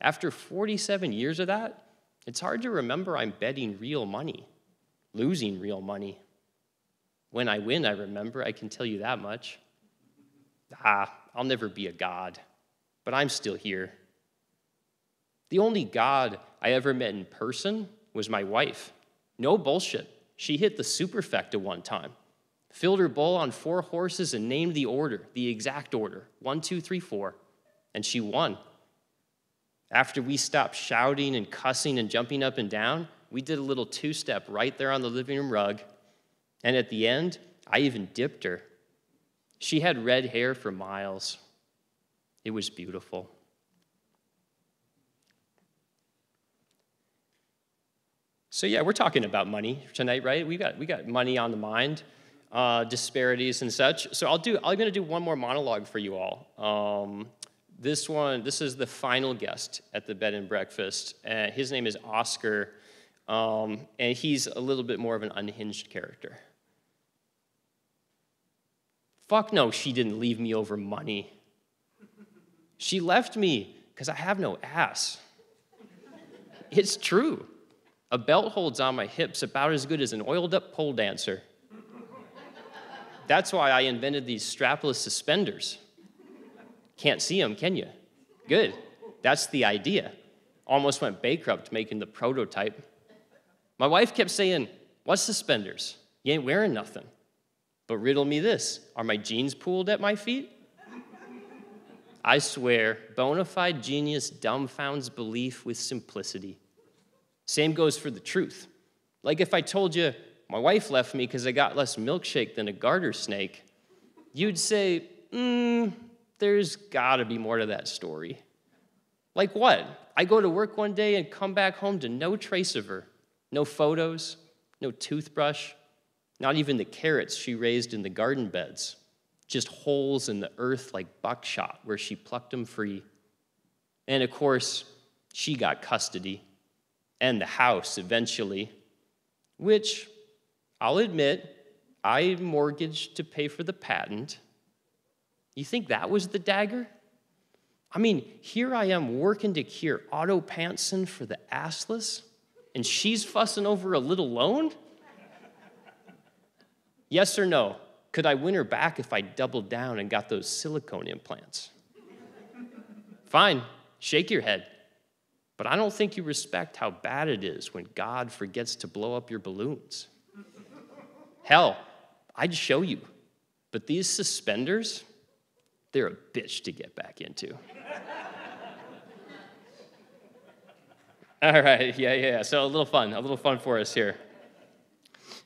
After 47 years of that, it's hard to remember I'm betting real money, losing real money. When I win, I remember, I can tell you that much. I'll never be a god, but I'm still here. The only god I ever met in person was my wife. No bullshit. She hit the superfecta one time. Filled her bowl on 4 horses and named the order, the exact order, 1, 2, 3, 4, and she won. After we stopped shouting and cussing and jumping up and down, we did a little 2-step right there on the living room rug, and at the end, I even dipped her. She had red hair for miles. It was beautiful. So yeah, we're talking about money tonight, right? We got money on the mind. disparities and such. So I'm gonna do one more monologue for you all. This is the final guest at the bed and breakfast. His name is Oscar, and he's a little bit more of an unhinged character. Fuck no, she didn't leave me over money. She left me because I have no ass. It's true. A belt holds on my hips about as good as an oiled up pole dancer. That's why I invented these strapless suspenders. Can't see them, can you? Good. That's the idea. Almost went bankrupt making the prototype. My wife kept saying, "What suspenders? You ain't wearing nothing." But riddle me this, are my jeans pooled at my feet? I swear, bona fide genius dumbfounds belief with simplicity. Same goes for the truth. Like if I told you, my wife left me because I got less milkshake than a garter snake, you'd say, there's gotta be more to that story. Like what? I go to work one day and come back home to no trace of her. No photos, no toothbrush, not even the carrots she raised in the garden beds. Just holes in the earth like buckshot where she plucked them free. And of course, she got custody and the house eventually, which I'll admit, I mortgaged to pay for the patent. You think that was the dagger? I mean, here I am working to cure Otto Pantson for the assless, and she's fussing over a little loan? Yes or no? Could I win her back if I doubled down and got those silicone implants? Fine, shake your head. But I don't think you respect how bad it is when God forgets to blow up your balloons. Hell, I'd show you. But these suspenders, they're a bitch to get back into. All right, yeah. So a little fun for us here.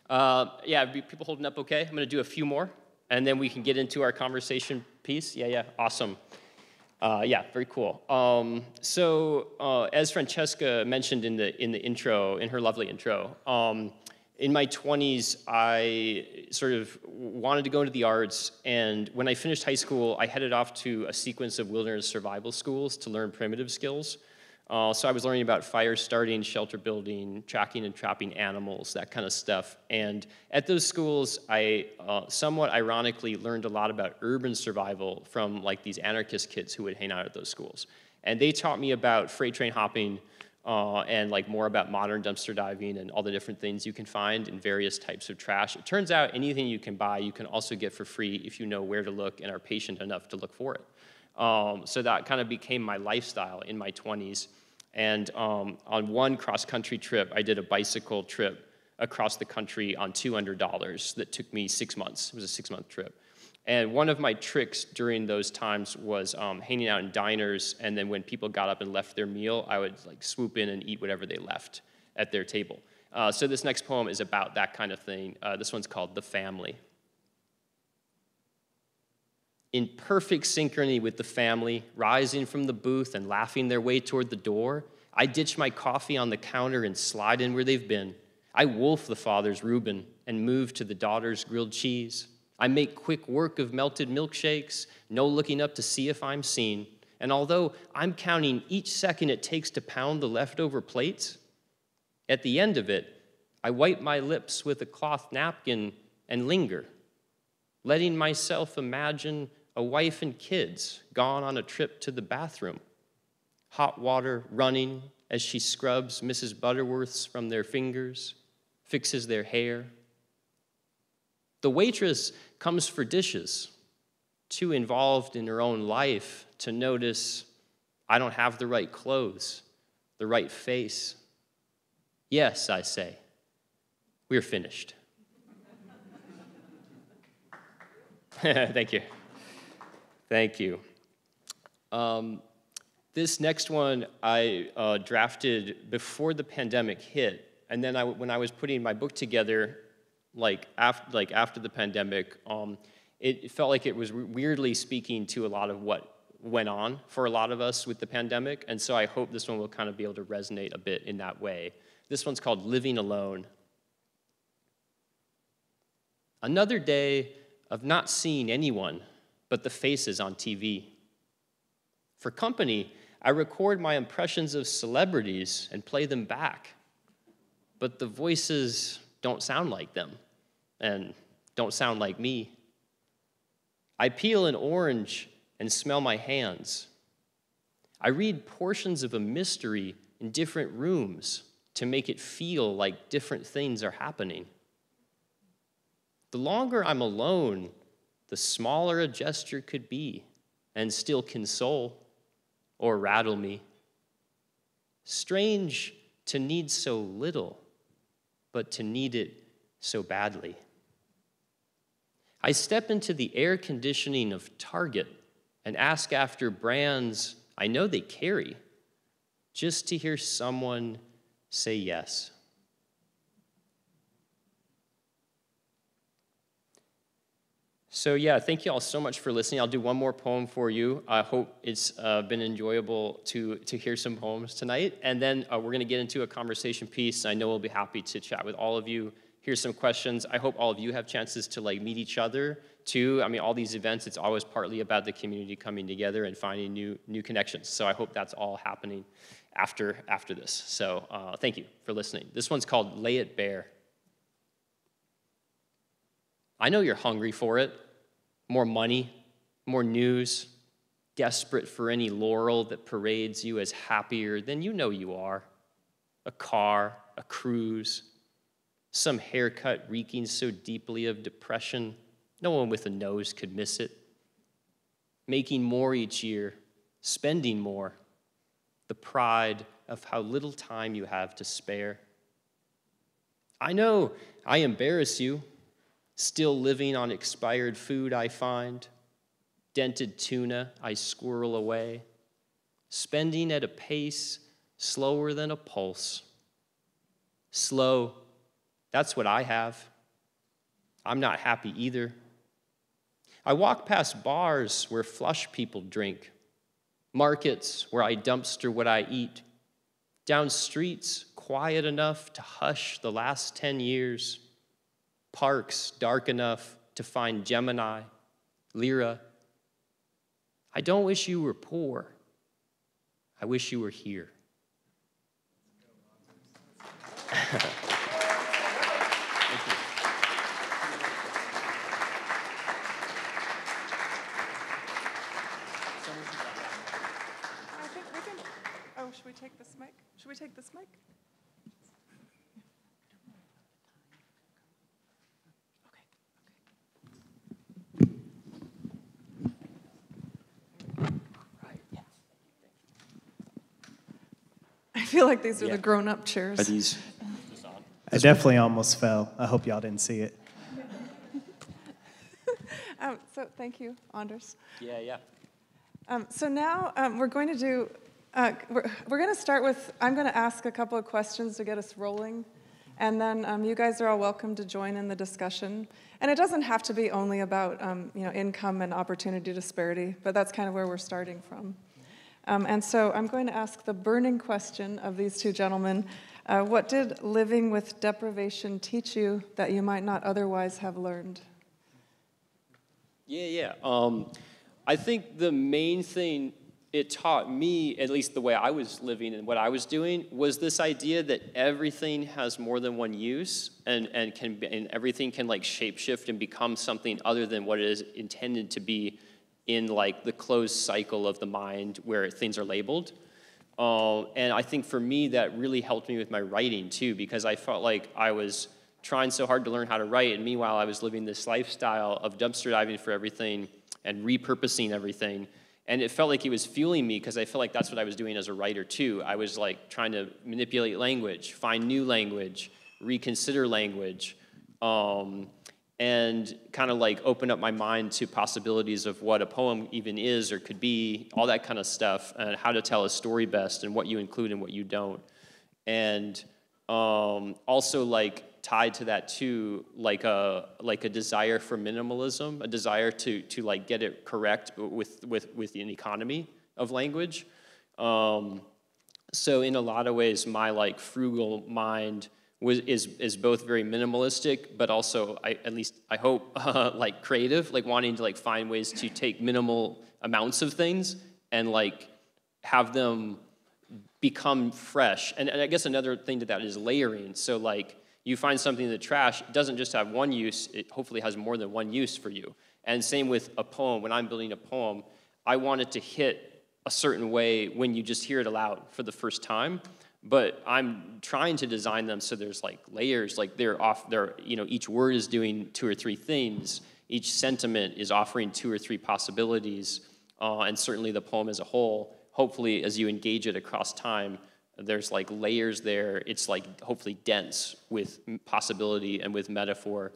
People holding up okay? I'm going to do a few more, and then we can get into our conversation piece. Yeah, awesome. Very cool. As Francesca mentioned in the intro, in her lovely intro, in my 20s, I sort of wanted to go into the arts, and when I finished high school, I headed off to a sequence of wilderness survival schools to learn primitive skills. So I was learning about fire starting, shelter building, tracking and trapping animals, that kind of stuff. And at those schools, I somewhat ironically learned a lot about urban survival from like these anarchist kids who would hang out at those schools. And they taught me about freight train hopping and like more about modern dumpster diving and all the different things you can find in various types of trash. It turns out anything you can buy, you can also get for free if you know where to look and are patient enough to look for it. So that kind of became my lifestyle in my 20s. And on one cross-country trip, I did a bicycle trip across the country on $200 that took me 6 months. It was a 6-month trip. And one of my tricks during those times was hanging out in diners, and then when people got up and left their meal, I would like swoop in and eat whatever they left at their table. So this next poem is about that kind of thing. This one's called The Family. In perfect synchrony with the family, rising from the booth and laughing their way toward the door, I ditch my coffee on the counter and slide in where they've been. I wolf the father's Reuben and move to the daughter's grilled cheese. I make quick work of melted milkshakes, no looking up to see if I'm seen. And although I'm counting each second it takes to pound the leftover plates, at the end of it, I wipe my lips with a cloth napkin and linger, letting myself imagine a wife and kids gone on a trip to the bathroom, hot water running as she scrubs Mrs. Butterworth's from their fingers, fixes their hair. The waitress comes for dishes, too involved in her own life to notice I don't have the right clothes, the right face. Yes, I say, we're finished. Thank you. Thank you. This next one I drafted before the pandemic hit, and then when I was putting my book together, after the pandemic, it felt like it was weirdly speaking to a lot of what went on for a lot of us with the pandemic, and so I hope this one will kind of be able to resonate a bit in that way. This one's called Living Alone. Another day of not seeing anyone but the faces on TV. For company, I record my impressions of celebrities and play them back, but the voices don't sound like them and don't sound like me. I peel an orange and smell my hands. I read portions of a mystery in different rooms to make it feel like different things are happening. The longer I'm alone, the smaller a gesture could be and still console or rattle me. Strange to need so little, but to need it so badly. I step into the air conditioning of Target and ask after brands I know they carry, just to hear someone say yes. So yeah, thank you all so much for listening. I'll do one more poem for you. I hope it's been enjoyable to hear some poems tonight. And then we're going to get into a conversation piece. I know we'll be happy to chat with all of you. Here's some questions. I hope all of you have chances to meet each other too. I mean, all these events, it's always partly about the community coming together and finding new connections. So I hope that's all happening after this. So thank you for listening. This one's called Lay It Bare. I know you're hungry for it. More money, more news, desperate for any laurel that parades you as happier than you know you are. A car, a cruise, some haircut reeking so deeply of depression, no one with a nose could miss it. Making more each year, spending more, the pride of how little time you have to spare. I know I embarrass you, still living on expired food I find, dented tuna I squirrel away, spending at a pace slower than a pulse. Slow, that's what I have. I'm not happy either. I walk past bars where flush people drink, markets where I dumpster what I eat, down streets quiet enough to hush the last 10 years, parks dark enough to find Gemini, Lyra. I don't wish you were poor. I wish you were here. Should we take this mic? Should we take this mic? I feel like these are the grown-up chairs. Are these? I definitely almost fell. I hope y'all didn't see it. So thank you, Anders. Yeah. So now we're going to do. We're going to start with. I'm going to ask a couple of questions to get us rolling, and then you guys are all welcome to join in the discussion. And it doesn't have to be only about income and opportunity disparity, but that's kind of where we're starting from. And so I'm going to ask the burning question of these two gentlemen. What did living with deprivation teach you that you might not otherwise have learned? Yeah. I think the main thing it taught me, at least the way I was living and what I was doing, was this idea that everything has more than one use and everything can shapeshift and become something other than what it is intended to be in the closed cycle of the mind where things are labeled. And I think for me that really helped me with my writing too, because I felt like I was trying so hard to learn how to write, and meanwhile I was living this lifestyle of dumpster diving for everything and repurposing everything. And it felt like it was fueling me because I felt like that's what I was doing as a writer too. I was trying to manipulate language, find new language, reconsider language, and kind of open up my mind to possibilities of what a poem even is or could be, all that kind of stuff, and how to tell a story best and what you include and what you don't. And also tied to that too, a desire for minimalism, a desire to get it correct with an economy of language. So in a lot of ways, my frugal mind is both very minimalistic, but also, at least I hope, like creative, like wanting to like find ways to take minimal amounts of things and like have them become fresh. And I guess another thing to that is layering. So like you find something in the trash, it doesn't just have one use, it hopefully has more than one use for you. And same with a poem. When I'm building a poem, I want it to hit a certain way when you just hear it aloud for the first time. But I'm trying to design them so there's like layers, like each word is doing 2 or 3 things. Each sentiment is offering 2 or 3 possibilities, and certainly the poem as a whole. Hopefully, as you engage it across time, there's like layers there. It's like hopefully dense with possibility and with metaphor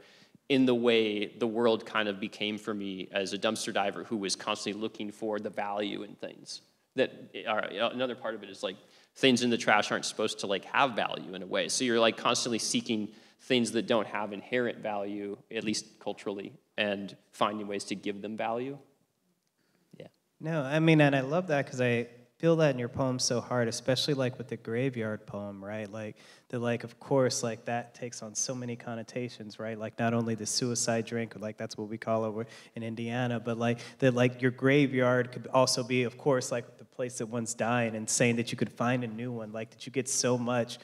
in the way the world kind of became for me as a dumpster diver who was constantly looking for the value in things. Another part of it is like, things in the trash aren't supposed to like have value in a way. So you're like constantly seeking things that don't have inherent value, at least culturally, and finding ways to give them value. Yeah. No, I mean, and I love that because I feel that in your poem so hard, especially like with the graveyard poem, right? Like of course, like that takes on so many connotations, right? Like not only the suicide drink, like that's what we call it in Indiana, but like your graveyard could also be, of course, like the place that one's dying, and saying that you could find a new one, like that you get so much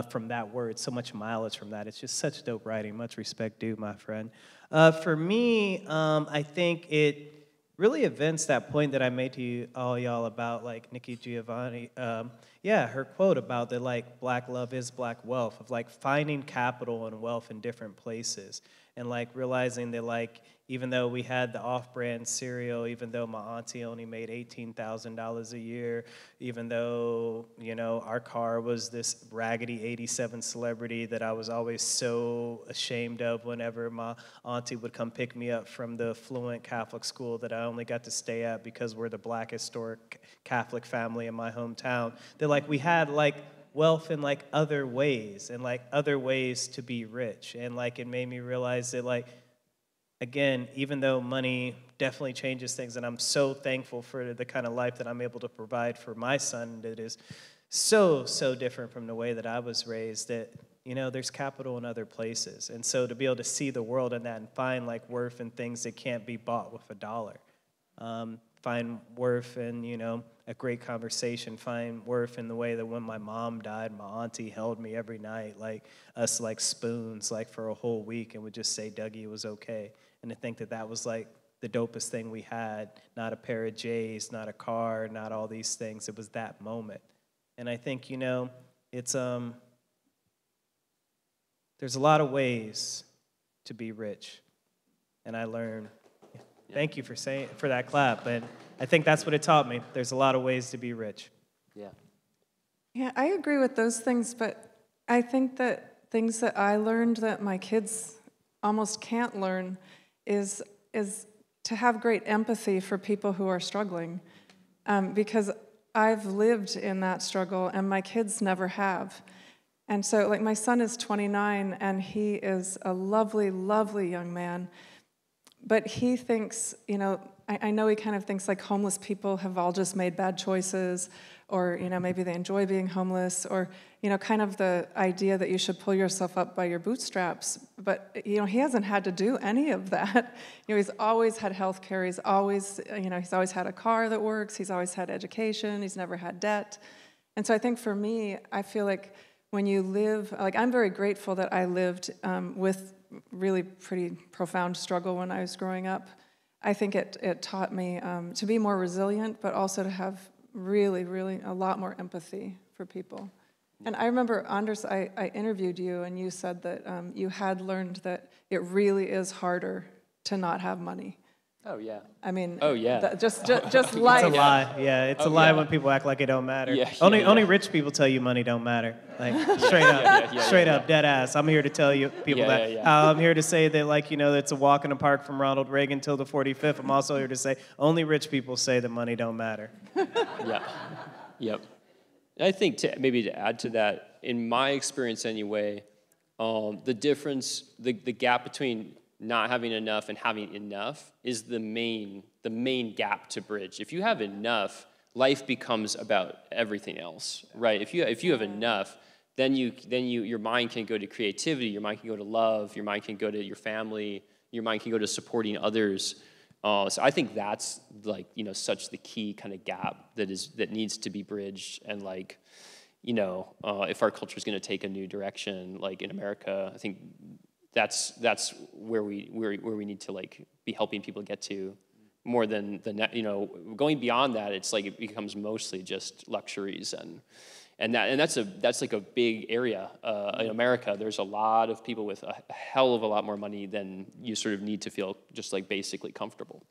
from that word, so much mileage from that. It's just such dope writing. Much respect due, my friend. For me, I think it really events that point that I made to you all y'all about like Nikki Giovanni. Her quote about that like black love is black wealth, of like finding capital and wealth in different places, and like realizing that like even though we had the off-brand cereal, even though my auntie only made $18,000 a year, even though, you know, our car was this raggedy 87 Celebrity that I was always so ashamed of whenever my auntie would come pick me up from the affluent Catholic school that I only got to stay at because we're the black historic Catholic family in my hometown, that like we had like wealth in like other ways, and like other ways to be rich. And like it made me realize that like, again, even though money definitely changes things, and I'm so thankful for the kind of life that I'm able to provide for my son that is so, so different from the way that I was raised, that, you know, there's capital in other places. And so to be able to see the world in that and find like worth in things that can't be bought with $1, find worth in, you know, a great conversation, find worth in the way that when my mom died, my auntie held me every night, like us like spoons, like for a whole week, and would just say, Dougie, it was okay. And to think that that was like the dopest thing we had, not a pair of J's, not a car, not all these things. It was that moment. And I think, you know, it's, there's a lot of ways to be rich. And I learned, thank you for that clap, and I think that's what it taught me. There's a lot of ways to be rich. Yeah. Yeah, I agree with those things, but I think that things that I learned that my kids almost can't learn is to have great empathy for people who are struggling, because I've lived in that struggle and my kids never have. And so, like, my son is 29 and he is a lovely, lovely young man, but he thinks, you know, I know he kind of thinks like homeless people have all just made bad choices, or, you know, maybe they enjoy being homeless, or, you know, kind of the idea that you should pull yourself up by your bootstraps. But, you know, he hasn't had to do any of that. You know, he's always had health care. He's always, you know, he's always had a car that works. He's always had education. He's never had debt. And so I think for me, I feel like when you live, like, I'm very grateful that I lived with really pretty profound struggle when I was growing up. I think it taught me to be more resilient, but also to have really, really a lot more empathy for people. And I remember, Anders, I interviewed you, and you said that you had learned that it really is harder to not have money. Oh, yeah. I mean, oh, yeah. Just life. It's a lie. Yeah, it's a lie when people act like it don't matter. Only rich people tell you money don't matter. Like, straight up, dead ass. I'm here to tell you people that. I'm here to say that, like, you know, it's a walk in the park from Ronald Reagan till the 45th. I'm also here to say only rich people say that money don't matter. Yep. I think maybe to add to that, in my experience anyway, the difference, the gap between not having enough and having enough is the main gap to bridge. If you have enough, life becomes about everything else, right? If you have enough, then your mind can go to creativity, your mind can go to love, your mind can go to your family, your mind can go to supporting others. So I think that's like, such the key kind of gap that needs to be bridged. And like, if our culture is going to take a new direction, like in America, I think that's where we need to like be helping people get to, more than going beyond that. It's like it becomes mostly just luxuries and that's like a big area in America. There's a lot of people with a hell of a lot more money than you sort of need to feel just like basically comfortable.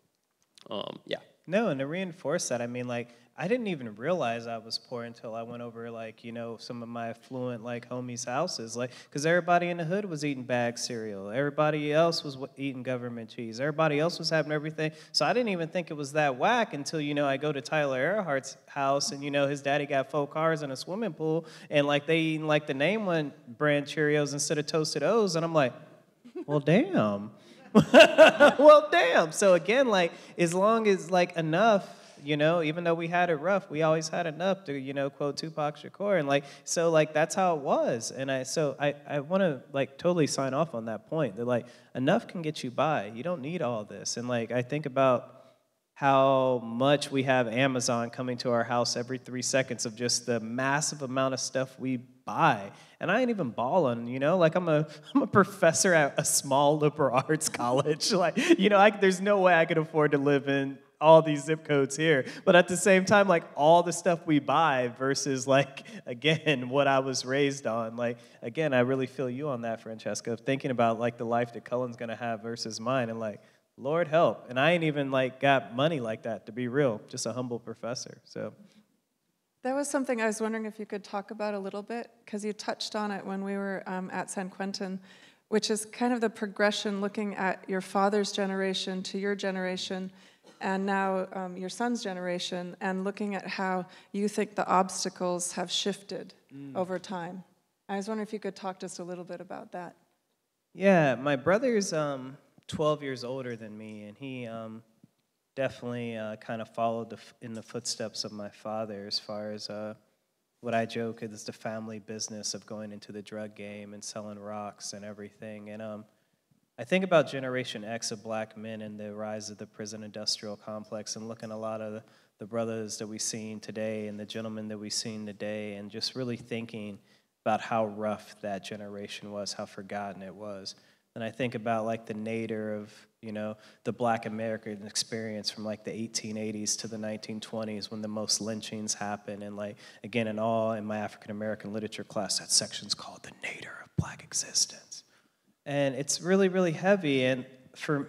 Yeah. No, and to reinforce that, I mean, like, I didn't even realize I was poor until I went over, like, some of my affluent, like, homies' houses. Like, because everybody in the hood was eating bag cereal. Everybody else was eating government cheese. Everybody else was having everything. So I didn't even think it was that whack until, I go to Tyler Earhart's house, and, his daddy got 4 cars and a swimming pool, and, like, they eating, like, the name one brand Cheerios instead of Toasted O's, and I'm like, well, damn. Well, damn. So again, like, as long as like enough, even though we had it rough, we always had enough to, quote Tupac Shakur. And like, so like, that's how it was. And I want to like totally sign off on that point that like enough can get you by. You don't need all this. And like, I think about how much we have Amazon coming to our house every 3 seconds of just the massive amount of stuff we buy. And I ain't even balling, like I'm a professor at a small liberal arts college. Like, there's no way I could afford to live in all these zip codes here. But at the same time, like all the stuff we buy versus like, again, what I was raised on. Like, again, I really feel you on that, Francesca, of thinking about like the life that Cullen's gonna have versus mine. And like, Lord help. And I ain't even like got money like that, to be real, just a humble professor, so. That was something I was wondering if you could talk about a little bit, because you touched on it when we were at San Quentin, which is kind of the progression looking at your father's generation to your generation, and now your son's generation, and looking at how you think the obstacles have shifted over time. I was wondering if you could talk just a little bit about that. Yeah, my brother's 12 years older than me, and he definitely kind of followed in the footsteps of my father as far as what I joke is the family business of going into the drug game and selling rocks and everything. And I think about Generation X of black men and the rise of the prison industrial complex, and looking at a lot of the brothers that we've seen today and the gentlemen that we've seen today, and just really thinking about how rough that generation was, how forgotten it was. And I think about like the nadir of, the black American experience from like the 1880s to the 1920s when the most lynchings happened. And like, again, in my African American literature class, that section's called the nadir of black existence. And it's really, really heavy. And for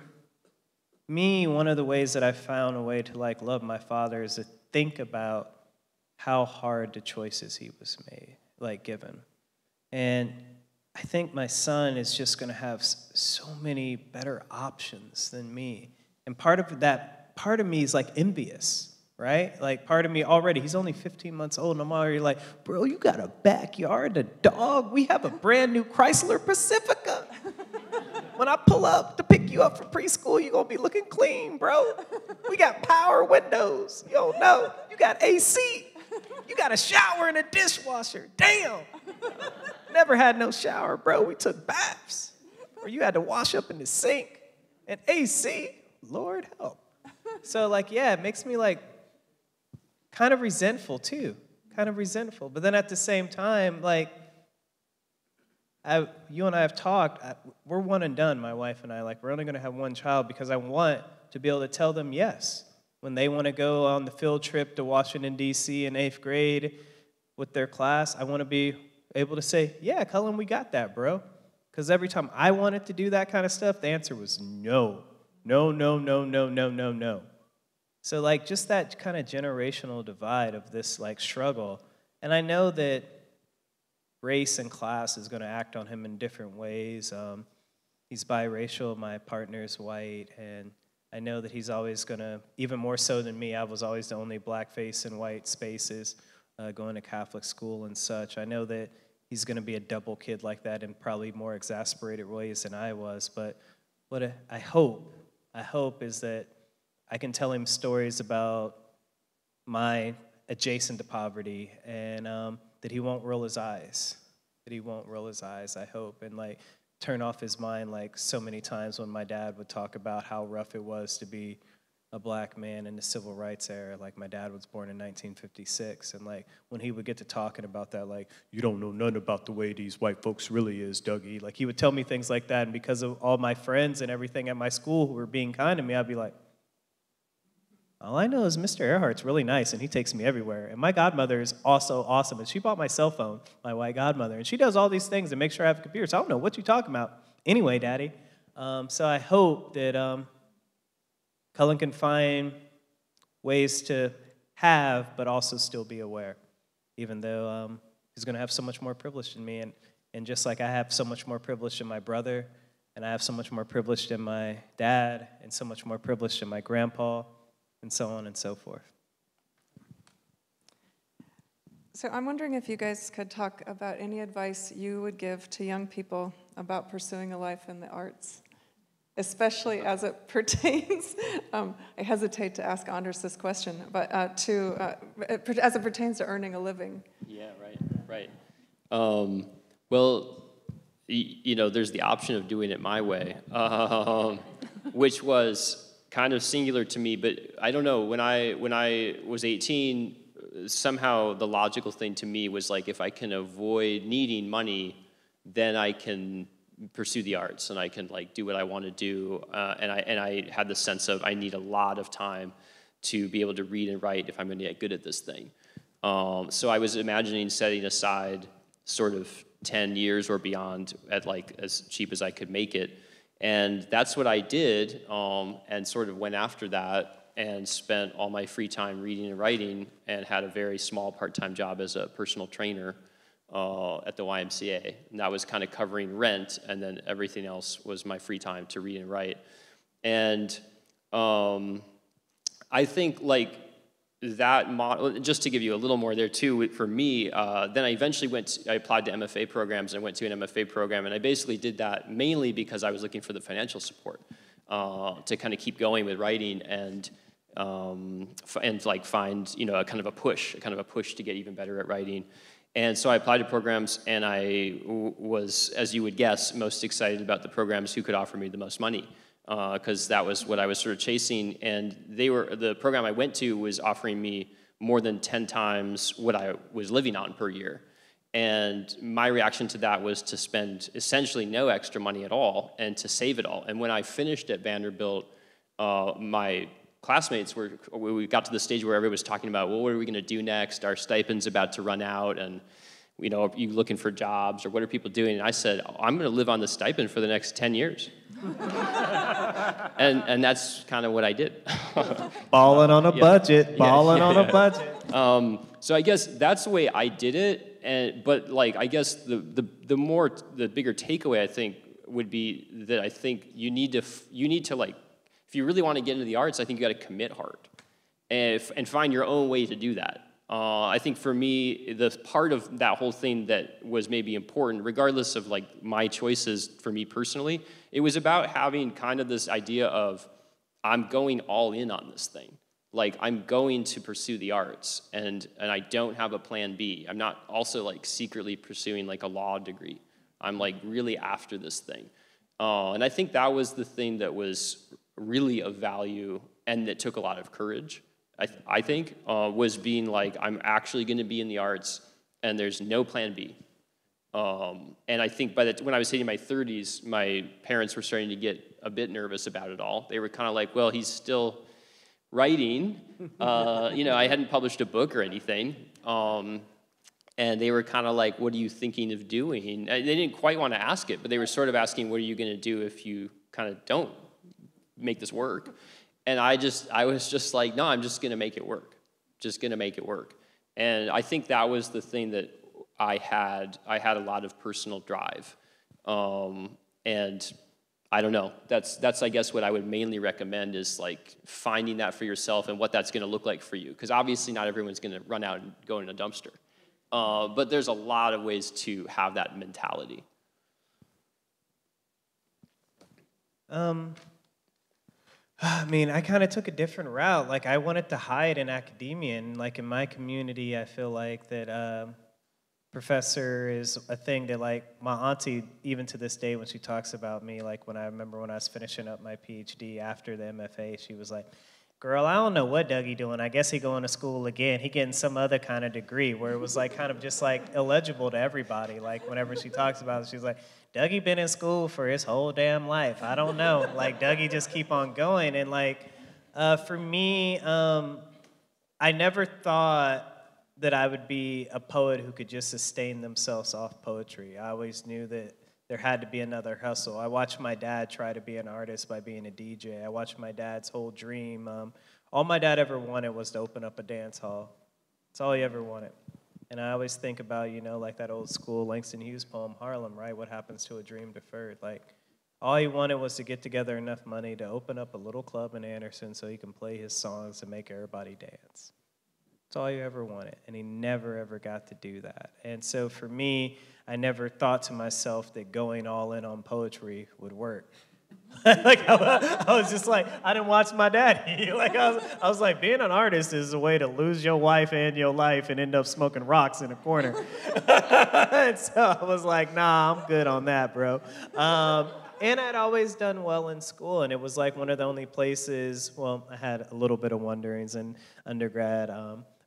me, one of the ways that I found a way to like love my father is to think about how hard the choices he was made, like given. And I think my son is just going to have so many better options than me. And part of me is like envious, right? Like part of me already, he's only 15 months old, and I'm already like, bro, you got a backyard, a dog. We have a brand new Chrysler Pacifica. When I pull up to pick you up from preschool, you're going to be looking clean, bro. We got power windows. You don't know. You got AC. You got a shower and a dishwasher. Damn. Never had no shower, bro. We took baths. Or you had to wash up in the sink. And AC, Lord help. So, like, yeah, it makes me, like, kind of resentful, too. Kind of resentful. But then at the same time, like, you and I have talked. We're one and done, my wife and I. Like, we're only going to have one child because I want to be able to tell them yes. When they want to go on the field trip to Washington, D.C. in 8th grade with their class, I want to be able to say, yeah, Cullen, we got that, bro. Because every time I wanted to do that kind of stuff, the answer was no. No, no, no, no, no, no, no. So, like, just that kind of generational divide of this, like, struggle. And I know that race and class is going to act on him in different ways. He's biracial, my partner's white, and I know that he's always going to, even more so than me, I was always the only black face in white spaces going to Catholic school and such. I know that he's going to be a double kid like that in probably more exasperated ways than I was, but what I hope is that I can tell him stories about my adjacent to poverty, and that he won't roll his eyes. that he won't roll his eyes, I hope, and like turn off his mind like so many times when my dad would talk about how rough it was to be a black man in the civil rights era. Like, my dad was born in 1956, and like when he would get to talking about that, like, you don't know nothing about the way these white folks really is, Dougie. Like, he would tell me things like that, and because of all my friends and everything at my school who were being kind to me, I'd be like, all I know is Mr. Earhart's really nice, and he takes me everywhere. And my godmother is also awesome, and she bought my cell phone, my white godmother, and she does all these things to make sure I have a computer. So I don't know what you're talking about. Anyway, Daddy, so I hope that Cullen can find ways to have, but also still be aware, even though he's going to have so much more privilege than me. And just like I have so much more privilege than my brother, and I have so much more privilege than my dad, and so much more privilege than my grandpa, and so on and so forth. So I'm wondering if you guys could talk about any advice you would give to young people about pursuing a life in the arts, especially as it pertains, I hesitate to ask Anders this question, but as it pertains to earning a living. Yeah, right. Well, you know, there's the option of doing it my way, which was kind of singular to me, but I don't know, when I was 18, somehow the logical thing to me was like, if I can avoid needing money, then I can pursue the arts and I can like do what I want to do. And I had the sense of I need a lot of time to be able to read and write if I'm going to get good at this thing. So I was imagining setting aside sort of 10 years or beyond at like as cheap as I could make it. And that's what I did, and sort of went after that and spent all my free time reading and writing, and had a very small part-time job as a personal trainer at the YMCA. And that was kind of covering rent, and then everything else was my free time to read and write. And I think like that model, just to give you a little more there too, for me, then I eventually I applied to MFA programs and went to an MFA program, and I basically did that mainly because I was looking for the financial support to kind of keep going with writing and like find, you know, a kind of a push to get even better at writing. And so I applied to programs, and I was, as you would guess, most excited about the programs who could offer me the most money, because that was what I was sort of chasing. And the program I went to was offering me more than 10 times what I was living on per year. And my reaction to that was to spend essentially no extra money at all and to save it all. And when I finished at Vanderbilt, my classmates we got to the stage where everybody was talking about, well, what are we going to do next? Our stipend's about to run out, and you know, are you looking for jobs, or what are people doing? And I said, I'm going to live on the stipend for the next 10 years. and that's kind of what I did. Balling on a budget, balling on a budget. So I guess that's the way I did it. But like, I guess the bigger takeaway I think would be that I think you need to like, if you really want to get into the arts, I think you got to commit hard and find your own way to do that. I think for me, the part of that whole thing that was maybe important, regardless of like my choices for me personally, it was about having kind of this idea of I'm going all in on this thing. Like, I'm going to pursue the arts, and I don't have a plan B. I'm not also like secretly pursuing like a law degree. I'm like really after this thing. And I think that was the thing that was really of value and that took a lot of courage, I think, was being like, I'm actually going to be in the arts and there's no plan B. And I think when I was hitting my 30s, my parents were starting to get a bit nervous about it all. They were kind of like, well, he's still writing. You know, I hadn't published a book or anything. And they were kind of like, what are you thinking of doing? They didn't quite want to ask it, but they were sort of asking, what are you going to do if you kind of don't make this work? And I was just like, no, I'm just going to make it work. Just going to make it work. And I think that was the thing that I had a lot of personal drive. And I don't know, that's I guess what I would mainly recommend is like finding that for yourself and what that's going to look like for you. Because obviously not everyone's going to run out and go in a dumpster. But there's a lot of ways to have that mentality. I mean, I kind of took a different route. Like, I wanted to hide in academia, and like in my community, I feel like that professor is a thing that, like, my auntie, even to this day, when she talks about me, like, when I remember when I was finishing up my PhD after the MFA, she was like, girl, I don't know what Dougie doing. I guess he going to school again. He getting some other kind of degree, where it was like kind of just like illegible to everybody. Like whenever she talks about it, she's like, Dougie been in school for his whole damn life. I don't know. Like Dougie just keep on going. And like for me, I never thought that I would be a poet who could just sustain themselves off poetry. I always knew that there had to be another hustle. I watched my dad try to be an artist by being a DJ. I watched my dad's whole dream. All my dad ever wanted was to open up a dance hall. That's all he ever wanted. And I always think about, you know, like that old school Langston Hughes poem, Harlem, right? What happens to a dream deferred? Like, all he wanted was to get together enough money to open up a little club in Anderson so he can play his songs and make everybody dance. That's all he ever wanted, and he never, ever got to do that. And so for me, I never thought to myself that going all in on poetry would work. Like I was just like, I didn't watch my daddy. Like I was like, being an artist is a way to lose your wife and your life and end up smoking rocks in a corner. And so I was like, nah, I'm good on that, bro. And I'd always done well in school, and it was like one of the only places, well, I had a little bit of wanderings in undergrad,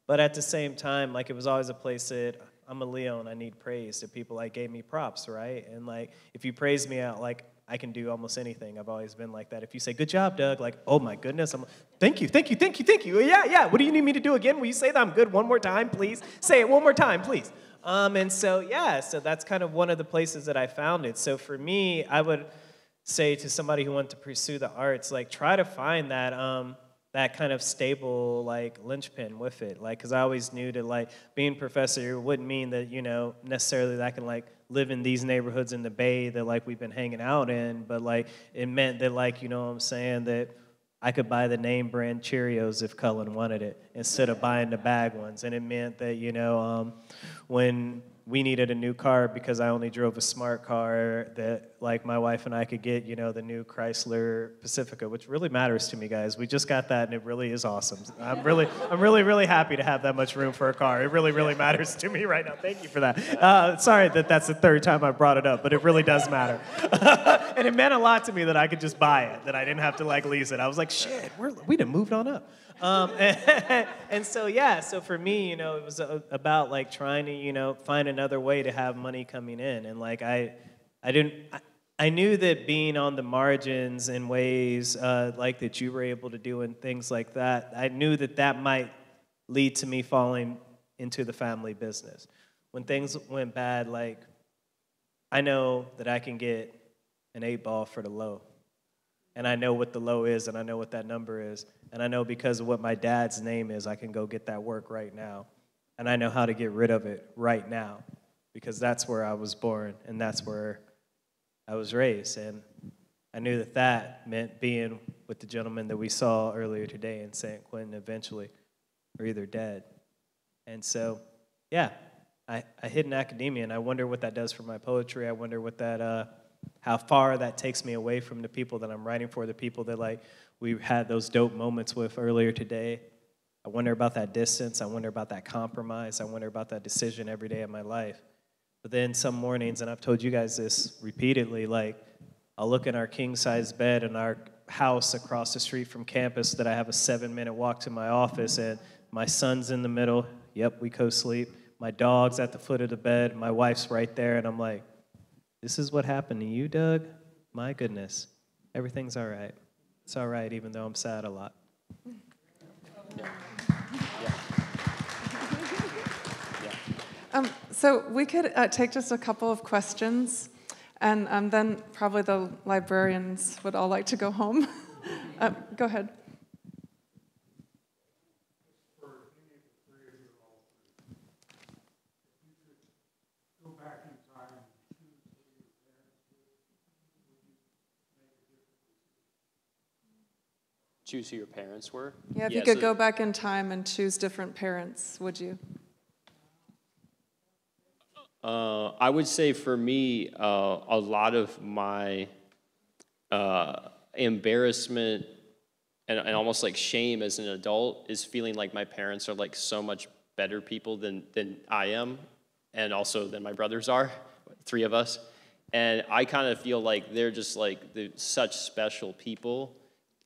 but at the same time, like it was always a place that I'm a Leo and I need praise. That people like gave me props, right? And like if you praise me out, like I can do almost anything. I've always been like that. If you say, good job, Doug, like, oh my goodness, I'm like, thank you, thank you, thank you, thank you. Yeah, what do you need me to do again? Will you say that I'm good one more time, please? Say it one more time, please. And so, yeah, so that's kind of one of the places that I found it. So for me, I would say to somebody who wanted to pursue the arts, like try to find that that kind of stable like linchpin with it, like because I always knew that like being professor wouldn't mean that, you know, necessarily that I can like live in these neighborhoods in the Bay that like we've been hanging out in, but like it meant that like, you know what I'm saying, that I could buy the name brand Cheerios if Cullen wanted it instead of buying the bag ones. And it meant that, you know, when we needed a new car because I only drove a smart car, that like my wife and I could get, you know, the new Chrysler Pacifica, which really matters to me, guys. We just got that and it really is awesome. I'm really happy to have that much room for a car. It really matters to me right now. Thank you for that. Sorry that that's the third time I brought it up, but it really does matter. And it meant a lot to me that I could just buy it, that I didn't have to like lease it. I was like, shit, we done moved on up. And so, yeah, so for me, you know, it was about like trying to, you know, find another way to have money coming in. And like, I knew that being on the margins in ways like that you were able to do and things like that, I knew that that might lead to me falling into the family business. When things went bad, like, I know that I can get an 8-ball for the low. And I know what the low is, and I know what that number is. And I know because of what my dad's name is, I can go get that work right now. And I know how to get rid of it right now, because that's where I was born, and that's where I was raised. And I knew that that meant being with the gentleman that we saw earlier today in San Quentin eventually, or either dead. And so, yeah, I hid in academia, and I wonder what that does for my poetry. I wonder what that, how far that takes me away from the people that I'm writing for, the people that like we had those dope moments with earlier today. I wonder about that distance. I wonder about that compromise. I wonder about that decision every day of my life. But then some mornings, and I've told you guys this repeatedly, like I'll look in our king-size bed in our house across the street from campus that I have a 7-minute walk to my office, and my son's in the middle. Yep, we co-sleep. My dog's at the foot of the bed. My wife's right there, and I'm like, this is what happened to you, Doug? My goodness. Everything's all right. It's all right, even though I'm sad a lot. Yeah. So we could take just a couple of questions, and then probably the librarians would all like to go home. Go ahead. Choose who your parents were? Yeah, if you could go back in time and choose different parents, would you? I would say for me, a lot of my embarrassment and almost like shame as an adult is feeling like my parents are like so much better people than I am. and also then my brothers are, 3 of us. And I kind of feel like they're just like, they're such special people.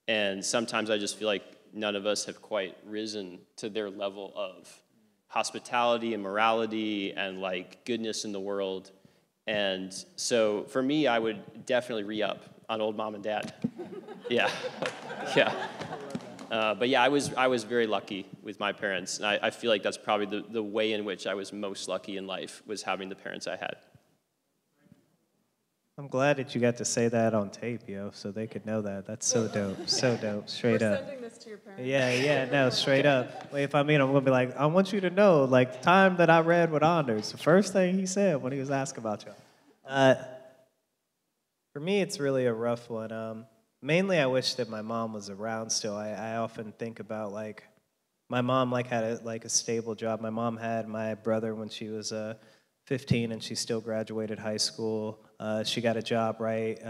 And sometimes I just feel like none of us have quite risen to their level of hospitality and morality and like goodness in the world. And so for me, I would definitely re-up on old mom and dad. Yeah, yeah. But yeah, I was very lucky with my parents. And I feel like that's probably the way in which I was most lucky in life, was having the parents I had. I'm glad that you got to say that on tape, yo, so they could know that. That's so dope, so dope, straight We're up. sending this to your parents. Yeah, no, straight up. Wait, if I meet him, I'm gonna be like, I want you to know, like, the time that I read with Anders, the first thing he said when he was asking about y'all. For me, it's really a rough one. Mainly, I wish that my mom was around still. I often think about, like, my mom, like, had a stable job. My mom had my brother when she was 15, and she still graduated high school. She got a job right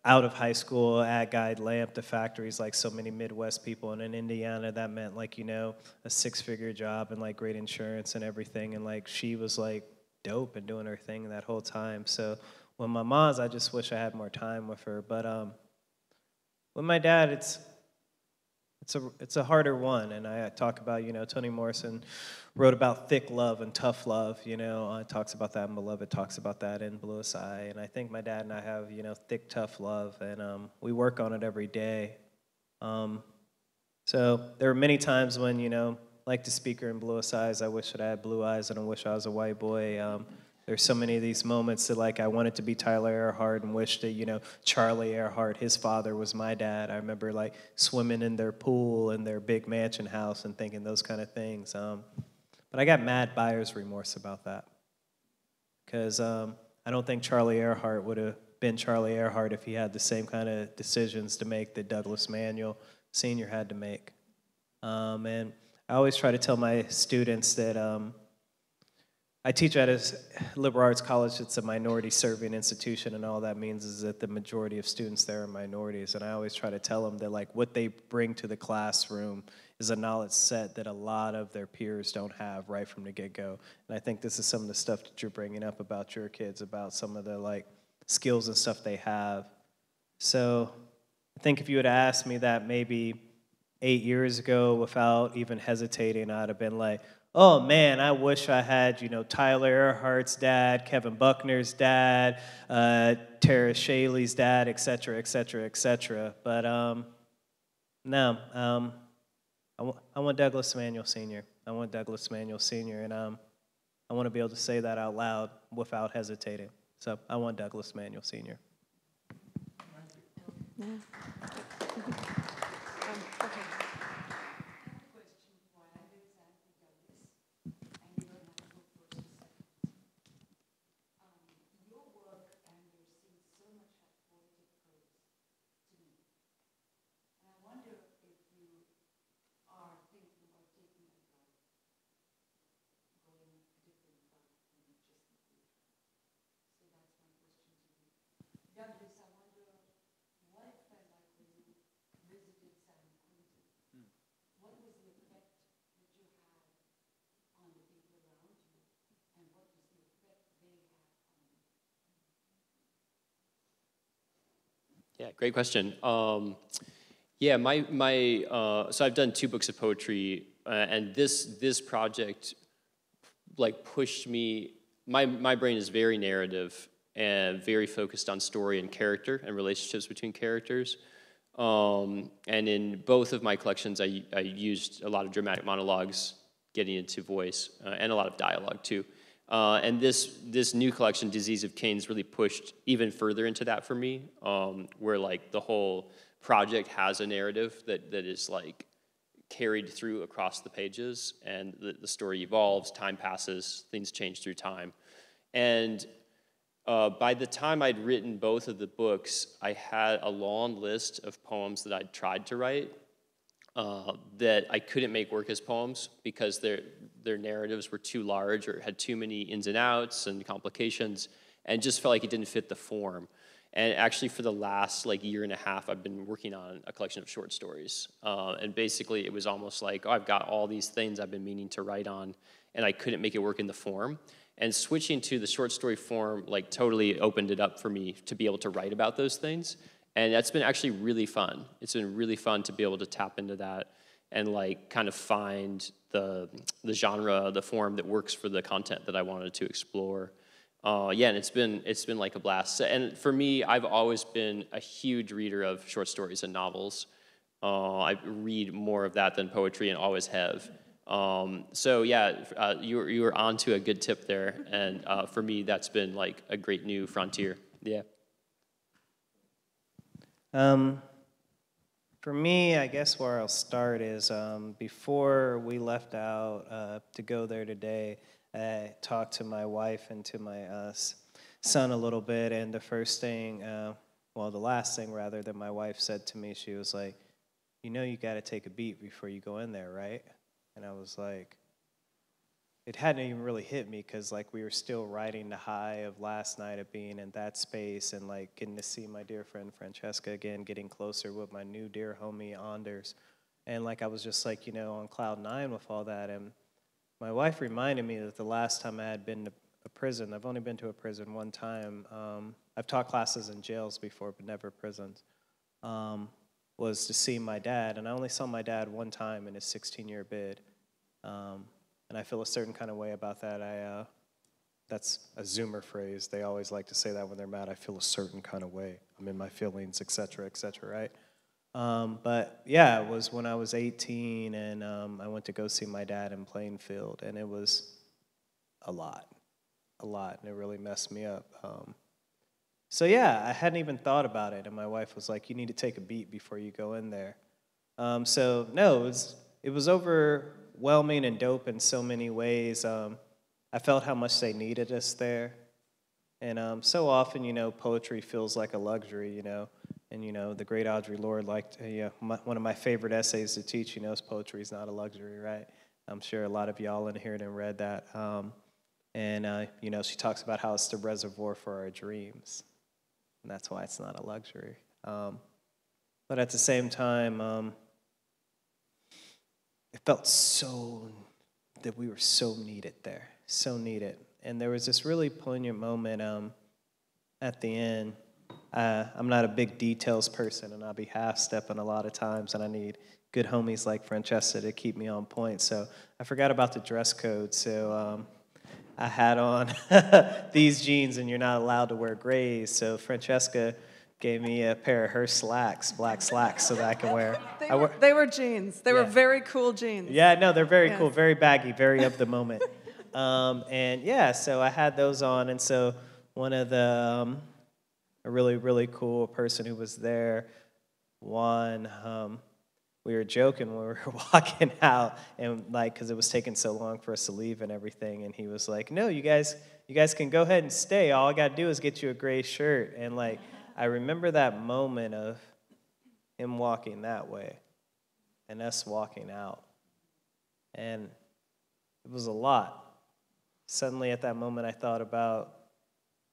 out of high school at Guide Lamp, the factories, like so many Midwest people. And in Indiana, that meant, like, you know, a 6-figure job and, like, great insurance and everything. And, like, she was, like, dope and doing her thing that whole time. So when my mom's, I just wish I had more time with her. But with my dad, it's a harder one, and I talk about, you know, Toni Morrison wrote about thick love and tough love, you know, talks about that in Beloved, talks about that in Bluest Eye, and I think my dad and I have, you know, thick, tough love, and we work on it every day. So there are many times when, you know, like the speaker in Bluest Eyes, I wish that I had blue eyes, and I wish I was a white boy. There's so many of these moments that, like, I wanted to be Tyler Earhart and wished that, you know, Charlie Earhart, his father, was my dad. I remember, like, swimming in their pool in their big mansion house and thinking those kind of things. But I got mad buyer's remorse about that, because I don't think Charlie Earhart would have been Charlie Earhart if he had the same kind of decisions to make that Douglas Manuel Sr. had to make. And I always try to tell my students that I teach at a liberal arts college. It's a minority-serving institution, and all that means is that the majority of students there are minorities. And I always try to tell them that, like, what they bring to the classroom is a knowledge set that a lot of their peers don't have right from the get-go. And I think this is some of the stuff that you're bringing up about your kids, about some of the, like, skills and stuff they have. So I think if you had asked me that maybe 8 years ago without even hesitating, I'd have been like, oh man, I wish I had, you know, Tyler Earhart's dad, Kevin Buckner's dad, Tara Shaley's dad, et cetera, et cetera, et cetera. But no, I want Douglas Manuel Sr. I want Douglas Manuel Sr., and I want to be able to say that out loud without hesitating. So I want Douglas Manuel Sr. Yeah. Yeah, great question. Yeah, so I've done 2 books of poetry, and this project, like, pushed me. My brain is very narrative and very focused on story and character and relationships between characters. And in both of my collections, I used a lot of dramatic monologues, getting into voice, and a lot of dialogue too. And this new collection, Disease of Cain's, really pushed even further into that for me, where, like, the whole project has a narrative that is, like, carried through across the pages, and the story evolves, time passes, things change through time. And by the time I'd written both of the books, I had a long list of poems that I'd tried to write that I couldn't make work as poems because their narratives were too large or had too many ins and outs and complications, and just felt like it didn't fit the form. And actually, for the last, like, year and a half, I've been working on a collection of short stories. And basically, it was almost like, oh, I've got all these things I've been meaning to write on, and I couldn't make it work in the form. And switching to the short story form like totally opened it up for me to be able to write about those things. And that's been actually really fun. It's been really fun to be able to tap into that and like kind of find the genre, the form that works for the content that I wanted to explore. Yeah, and it's been like a blast. And for me, I've always been a huge reader of short stories and novels. I read more of that than poetry and always have. So yeah, you were onto a good tip there, and for me, that's been like a great new frontier. Yeah. For me, I guess where I'll start is before we left out to go there today, I talked to my wife and to my son a little bit, and the first thing, well, the last thing rather that my wife said to me, she was like, you know you got to take a beat before you go in there, right? And I was like, it hadn't even really hit me because like we were still riding the high of last night of being in that space and like getting to see my dear friend Francesca again, getting closer with my new dear homie Anders. And like I was just like, you know, on cloud nine with all that. And my wife reminded me that the last time I had been to a prison, I've only been to a prison one time. I've taught classes in jails before, but never prisons. Was to see my dad, and I only saw my dad one time in his 16-year bid, and I feel a certain kind of way about that. That's a Zoomer phrase. They always like to say that when they're mad. I feel a certain kind of way. I'm in my feelings, et cetera, right? But yeah, it was when I was 18, and I went to go see my dad in Plainfield, and it was a lot, and it really messed me up. So yeah, I hadn't even thought about it, and my wife was like, you need to take a beat before you go in there. So no, it was overwhelming and dope in so many ways. I felt how much they needed us there. And so often, you know, poetry feels like a luxury, you know. And, you know, the great Audre Lorde liked, one of my favorite essays to teach, you know, is poetry is not a luxury, right? I'm sure a lot of y'all in here done read that. You know, she talks about how it's the reservoir for our dreams. And that's why it's not a luxury. But at the same time, it felt so that we were so needed there, so needed. And there was this really poignant moment at the end. I'm not a big details person, and I'll be half-stepping a lot of times, and I need good homies like Francesca to keep me on point. So I forgot about the dress code, so I had on these jeans, and you're not allowed to wear grays. So Francesca gave me a pair of her slacks, black slacks, so that I can wear. They were jeans. They were very cool jeans. Yeah, no, they're very cool, very baggy, very of the moment. And yeah, so I had those on, and so one of the a really, really cool person who was there, Juan, we were joking when we were walking out, and like, because it was taking so long for us to leave and everything, and he was like, no, you guys can go ahead and stay. All I got to do is get you a gray shirt. And like, I remember that moment of him walking that way and us walking out. And it was a lot. Suddenly at that moment, I thought about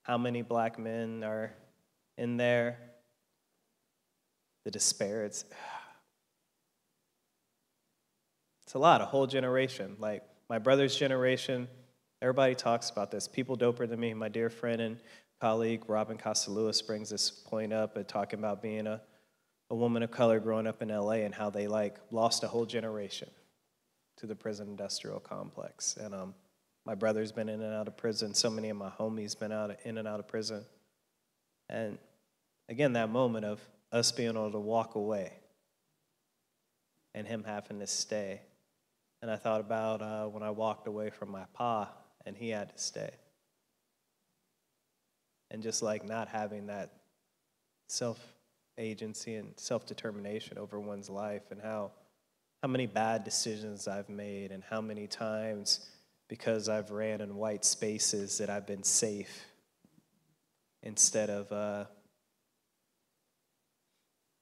how many black men are in there, the despair. It's a lot, a whole generation. Like my brother's generation, everybody talks about this. People doper than me, my dear friend and colleague Robin Costa-Lewis brings this point up at talking about being a woman of color growing up in LA and how they like lost a whole generation to the prison industrial complex. And my brother's been in and out of prison. So many of my homies been in and out of prison. And again, that moment of us being able to walk away and him having to stay. And I thought about when I walked away from my pa and he had to stay. And just like not having that self-agency and self-determination over one's life, and how many bad decisions I've made, and how many times because I've ran in white spaces that I've been safe instead of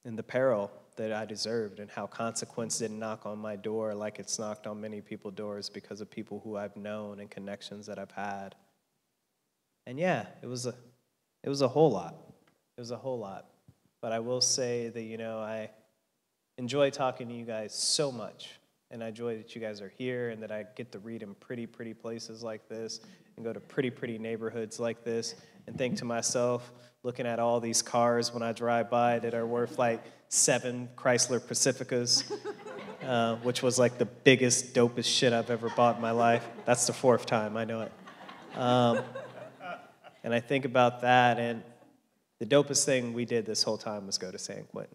in the peril that I deserved, and how consequence didn't knock on my door like it's knocked on many people's doors because of people who I've known and connections that I've had. And yeah, it was a whole lot. It was a whole lot. But I will say that, you know, I enjoy talking to you guys so much. And I enjoy that you guys are here and that I get to read in pretty, pretty places like this and go to pretty, pretty neighborhoods like this and think to myself, looking at all these cars when I drive by that are worth like 7 Chrysler Pacificas, which was like the biggest, dopest shit I've ever bought in my life. That's the 4th time, I know it. And I think about that, and the dopest thing we did this whole time was go to San Quentin.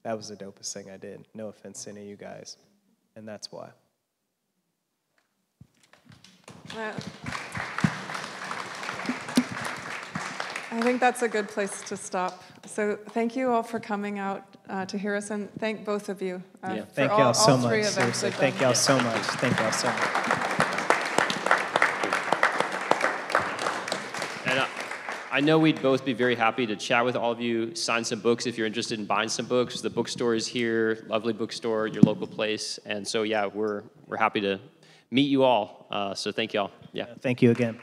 That was the dopest thing I did. No offense to any of you guys. And that's why. I think that's a good place to stop. So thank you all for coming out to hear us, and thank both of you. Thank y'all so much. Seriously, Thank y'all so much. Thank y'all so much. And I know we'd both be very happy to chat with all of you, sign some books if you're interested in buying some books. The bookstore is here, lovely bookstore, your local place. And so, yeah, we're happy to meet you all. So thank y'all. Yeah. Thank you again.